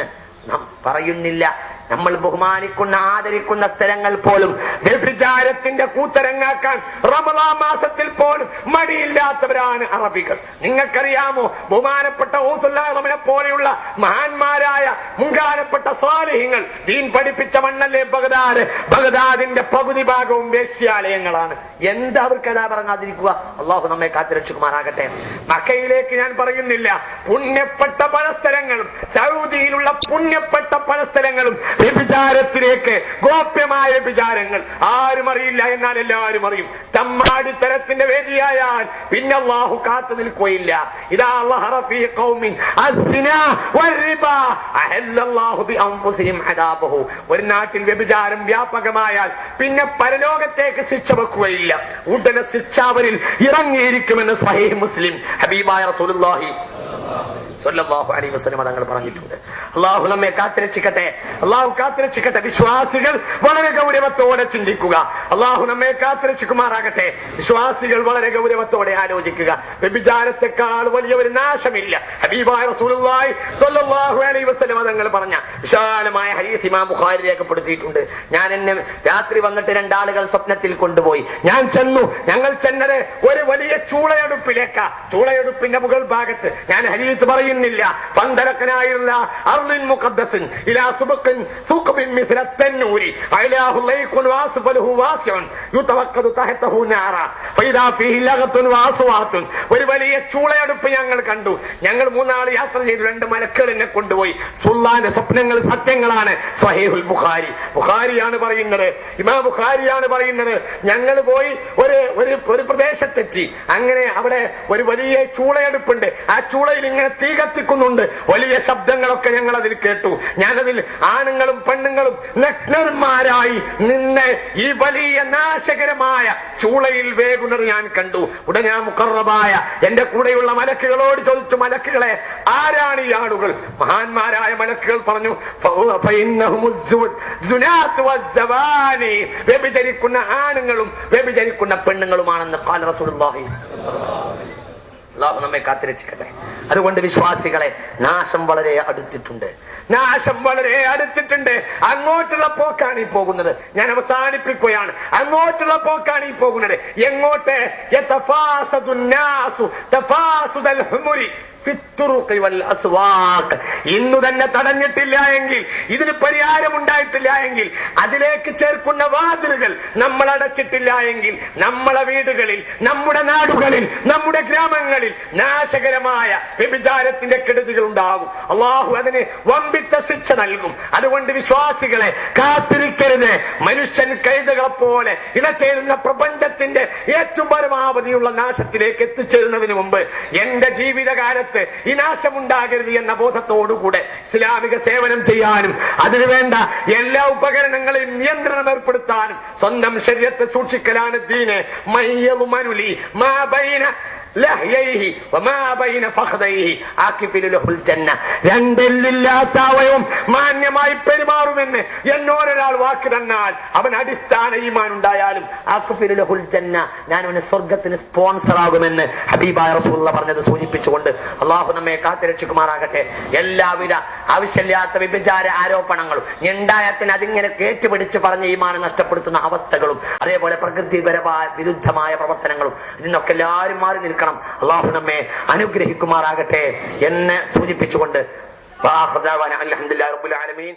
നാം പറയുന്നില്ല. നമ്മൾ ബഹുമാനിക്കുന്ന ആദരിക്കുന്ന സ്ഥലങ്ങൾ പോലും വ്യഭിചാരത്തിന്റെ കൂത്തരങ്ങാക്കാൻ റമളാൻ മാസത്തിൽ പോലും മടിയില്ലാത്തവരാണ് അറബികൾ. നിങ്ങൾക്കറിയാമോ, ബഹുമാനപ്പെട്ട ഔസുല്ലാഹിനെ പോലെയുള്ള മഹാന്മാരായ മുൻകാലപ്പെട്ട സ്വാലിഹീങ്ങൾ ദീൻ പഠിപ്പിച്ച മണ്ണല്ലേ ബഗ്ദാദ്. ബഗ്ദാദിന്റെ പകുതി ഭാഗവും വേശ്യാലയങ്ങളാണ്. എന്താ അവർക്ക് ഏതാ പറഞ്ഞാതിരിക്കുക? അള്ളാഹു നമ്മെ കാത്തുരക്ഷിക്കുമാറാകട്ടെ. മക്കയിലേക്ക് ഞാൻ പറയുന്നില്ല. പുണ്യപ്പെട്ട പല സ്ഥലങ്ങളും, സൗദിയിലുള്ള പുണ്യപ്പെട്ട പല സ്ഥലങ്ങളും വ്യഭിചാരത്തിലേക്ക്, ഗോപ്യമായ വ്യഭിചാരങ്ങൾ ആരും അറിയില്ല, എന്നാൽ എല്ലാവരും അറിയും. തമ്മാടിത്തരത്തിന്റെ വേദിയായാൽ പിന്നെ അല്ലാഹു കാത്തു നിൽക്കുകയില്ല. ഇദാ ലഹറ ഫീ ഖൗമിൻ അസ്നാ വറിബാ അഹല്ലല്ലാഹു ബിഅൻഫുസിഹിം അദാബഹു. ഒരു നാട്ടിൽ വ്യഭിചാരം വ്യാപകമായാൽ പിന്നെ പരലോകത്തേക്ക് ശിക്ഷ വെക്കുകയില്ല, ഉടനെ ശിക്ഷ അവരിൽ ഇറങ്ങിയിരിക്കുമെന്ന് സ്വഹീഹ് മുസ്ലിം ഹബീബായ റസൂലുള്ളാഹി സ്വല്ലല്ലാഹു അലൈഹി വസല്ലം തങ്ങൾ പറഞ്ഞിട്ടുണ്ട്. അള്ളാഹു നമ്മെ കാത്തിരക്ഷിക്കട്ടെ, അള്ളാഹു കാത്തിരക്ഷിക്കട്ടെ. വിശ്വാസികൾ വളരെ ഗൗരവത്തോടെ ചിന്തിക്കുക. അള്ളാഹു നമ്മെ കാത്തിരക്ഷിക്കുമാറാകട്ടെ. വിശ്വാസികൾ വളരെ ഗൗരവത്തോടെ ആലോചിക്കുക. വ്യഭിചാരത്തെക്കാൾ വലിയ ഒരു നാശമില്ല. ഹബീബായ റസൂലുള്ളാഹി സ്വല്ലല്ലാഹു അലൈഹി വസല്ലം തങ്ങൾ പറഞ്ഞ വിശാലമായ ഹദീസ് ഇമാം ബുഖാരി രേഖപ്പെടുത്തിയിട്ടുണ്ട്. എന്നെ രാത്രി വന്നിട്ട് രണ്ടാളുകൾ സ്വപ്നത്തിൽ കൊണ്ടുപോയി. ഞാൻ ചെന്നു. ഞങ്ങൾ ചെന്നത് ഒരു വലിയ ചൂളയെടുപ്പിലേക്കാ. ചൂളയെടുപ്പിന്റെ മുകൾ ഭാഗത്ത്, ഞാൻ ഹദീസ് പറയുന്നില്ല, ഫന്തലക്കനായുള്ള അർളിൻ മുഖദ്ദസിൻ ഇലാ സുബഖിൻ സുഖബിൻ മിസ്ല തന്നൂരി അലാഹു ലൈഖുൻ വാസ്ഫലുഹു വാസിഉൻ യുതവഖദു തഹതഹു നാറ ഫൈദാ ഫീഹി ലഗത്തുൻ വാസ്വാത്തുൻ. ഒരു വലിയ ചൂളയെടുപ്പ് ഞങ്ങൾ കണ്ടു. ഞങ്ങൾ മൂന്നാൾ യാത്ര ചെയ്തു. രണ്ട് മലക്കുകൾ എന്നെ കൊണ്ടുപോയി. സുൽത്താന്റെ സ്വപ്നങ്ങൾ സത്യങ്ങളാണ്. സ്വഹീഹുൽ ബുഖാരി, ബുഖാരിയാണ് പറയുന്നത്, ഇമാം ബുഖാരിയാണ് പറയുന്നത്. ഞങ്ങൾ പോയി ഒരു പ്രദേശത്തെത്തി. അങ്ങനെ അവിടെ ഒരു വലിയ ചൂളയെടുപ്പുണ്ട്. ആ ചൂളയിൽ ഇങ്ങനെ തീ കത്തിക്കുന്നുണ്ട്. വലിയ ശബ്ദങ്ങളൊക്കെ ഞങ്ങൾ അതിൽ കേട്ടു. ഞാനതിൽ ആണുങ്ങളും പെണ്ണുങ്ങളും നഗ്നന്മാരായി നിന്ന് ഈ വലിയ നാശകരമായ ചൂളയിൽ വേകുന്നത് ഞാൻ കണ്ടു. ഉടനെ ആ മുഖറബായ എന്റെ കൂടെയുള്ള മലക്കുകളോട് ചോദിച്ചു, മലക്കുകളെ, ആരാണ് ഈ ആളുകൾ? മഹാന്മാരായ മലക്കുകൾ പറഞ്ഞു, വ്യഭിചരിക്കുന്ന ആണുങ്ങളും വ്യഭിചരിക്കുന്ന പെണ്ണുങ്ങളുമാണെന്ന് ഖാല റസൂലുള്ളാഹി. അല്ലാഹു നമ്മെ കാത്തിരക്ഷിക്കട്ടെ. അതുകൊണ്ട് വിശ്വാസികളെ, നാശം വളരെ അടുത്തിട്ടുണ്ട്, നാശം വളരെ അടുത്തിട്ടുണ്ട്. അങ്ങോട്ടുള്ള പോക്കാണ് ഈ പോകുന്നത്. ഞാൻ അവസാനിപ്പിക്കുകയാണ്. അങ്ങോട്ടുള്ള പോക്കാണ് ഈ പോകുന്നത്. എങ്ങോട്ട്? ഇന്നു തന്നെ തടഞ്ഞിട്ടില്ല എങ്കിൽ, ഇതിന് പരിഹാരം ഉണ്ടായിട്ടില്ല എങ്കിൽ, അതിലേക്ക് ചേർക്കുന്ന വാതിലുകൾ നമ്മൾ അടച്ചിട്ടില്ല എങ്കിൽ, നമ്മളെ വീടുകളിൽ, നമ്മുടെ നാടുകളിൽ, നമ്മുടെ ഗ്രാമങ്ങളിൽ നാശകരമായ വ്യഭിചാരത്തിന്റെ കെടുതികൾ ഉണ്ടാകും. അള്ളാഹു അതിന് വമ്പിച്ച ശിക്ഷ നൽകും. അതുകൊണ്ട് വിശ്വാസികളെ, കാത്തിരിക്കരുത്. മനുഷ്യൻ കൈതകളെ പോലെ ഇണചേരുന്ന പ്രപഞ്ചത്തിന്റെ ഏറ്റവും പരമാവധിയുള്ള നാശത്തിലേക്ക് എത്തിച്ചേരുന്നതിന് മുമ്പ് എന്റെ ജീവിതകാലത്ത് ഈ നാശമുണ്ടാകരുത് എന്ന ബോധത്തോടുകൂടെ ഇസ്ലാമിക സേവനം ചെയ്യാനും അതിനുവേണ്ട എല്ലാ ഉപകരണങ്ങളെയും നിയന്ത്രണം ഏർപ്പെടുത്താനും സ്വന്തം ശരീരത്തെ സൂക്ഷിക്കലാണ് ദീന്. മയ്യളുമനുലി മാ ബൈന ലഹ്യൈഹി വമാ ബൈന ഫഖദൈഹി ആകിഫിലു ലഹുൽ ജന്ന. രണ്ടെല്ലില്ലാത്ത അവയവം മാന്യമായി പെരുമാറുമെന്ന് എന്നോരൊരാൾ വാക്ക് തന്നാൽ അവൻ അടിസ്ഥാന ഈമാൻ ഉണ്ടായാലും ആകിഫിലു ലഹുൽ ജന്ന, ഞാൻ അവന് സ്വർഗത്തിന് സ്പോൺസർ ആകുമെന്ന് ഹബീബായ റസൂലുള്ളാഹി പറഞ്ഞത് സൂചിപ്പിച്ചുകൊണ്ട് അള്ളാഹു നമ്മെ കാത്തിരക്ഷിക്കുമാറാകട്ടെ. എല്ലാവിധ ആവശ്യമില്ലാത്ത വ്യഭിചാര ആരോപണങ്ങളും ഉണ്ടായത്തിന് അതിങ്ങനെ കേറ്റുപിടിച്ച് പറഞ്ഞ് ഈമാൻ നഷ്ടപ്പെടുത്തുന്ന അവസ്ഥകളും അതേപോലെ പ്രകൃതിപരമായ വിരുദ്ധമായ പ്രവർത്തനങ്ങളും ഇതിനൊക്കെ എല്ലാവരും മാറി നിൽക്കണം. അള്ളാഹു നമ്മെ അനുഗ്രഹിക്കുമാറാകട്ടെ എന്ന് സൂചിപ്പിച്ചുകൊണ്ട് അൽഹംദുലില്ലാഹി റബ്ബിൽ ആലമീൻ.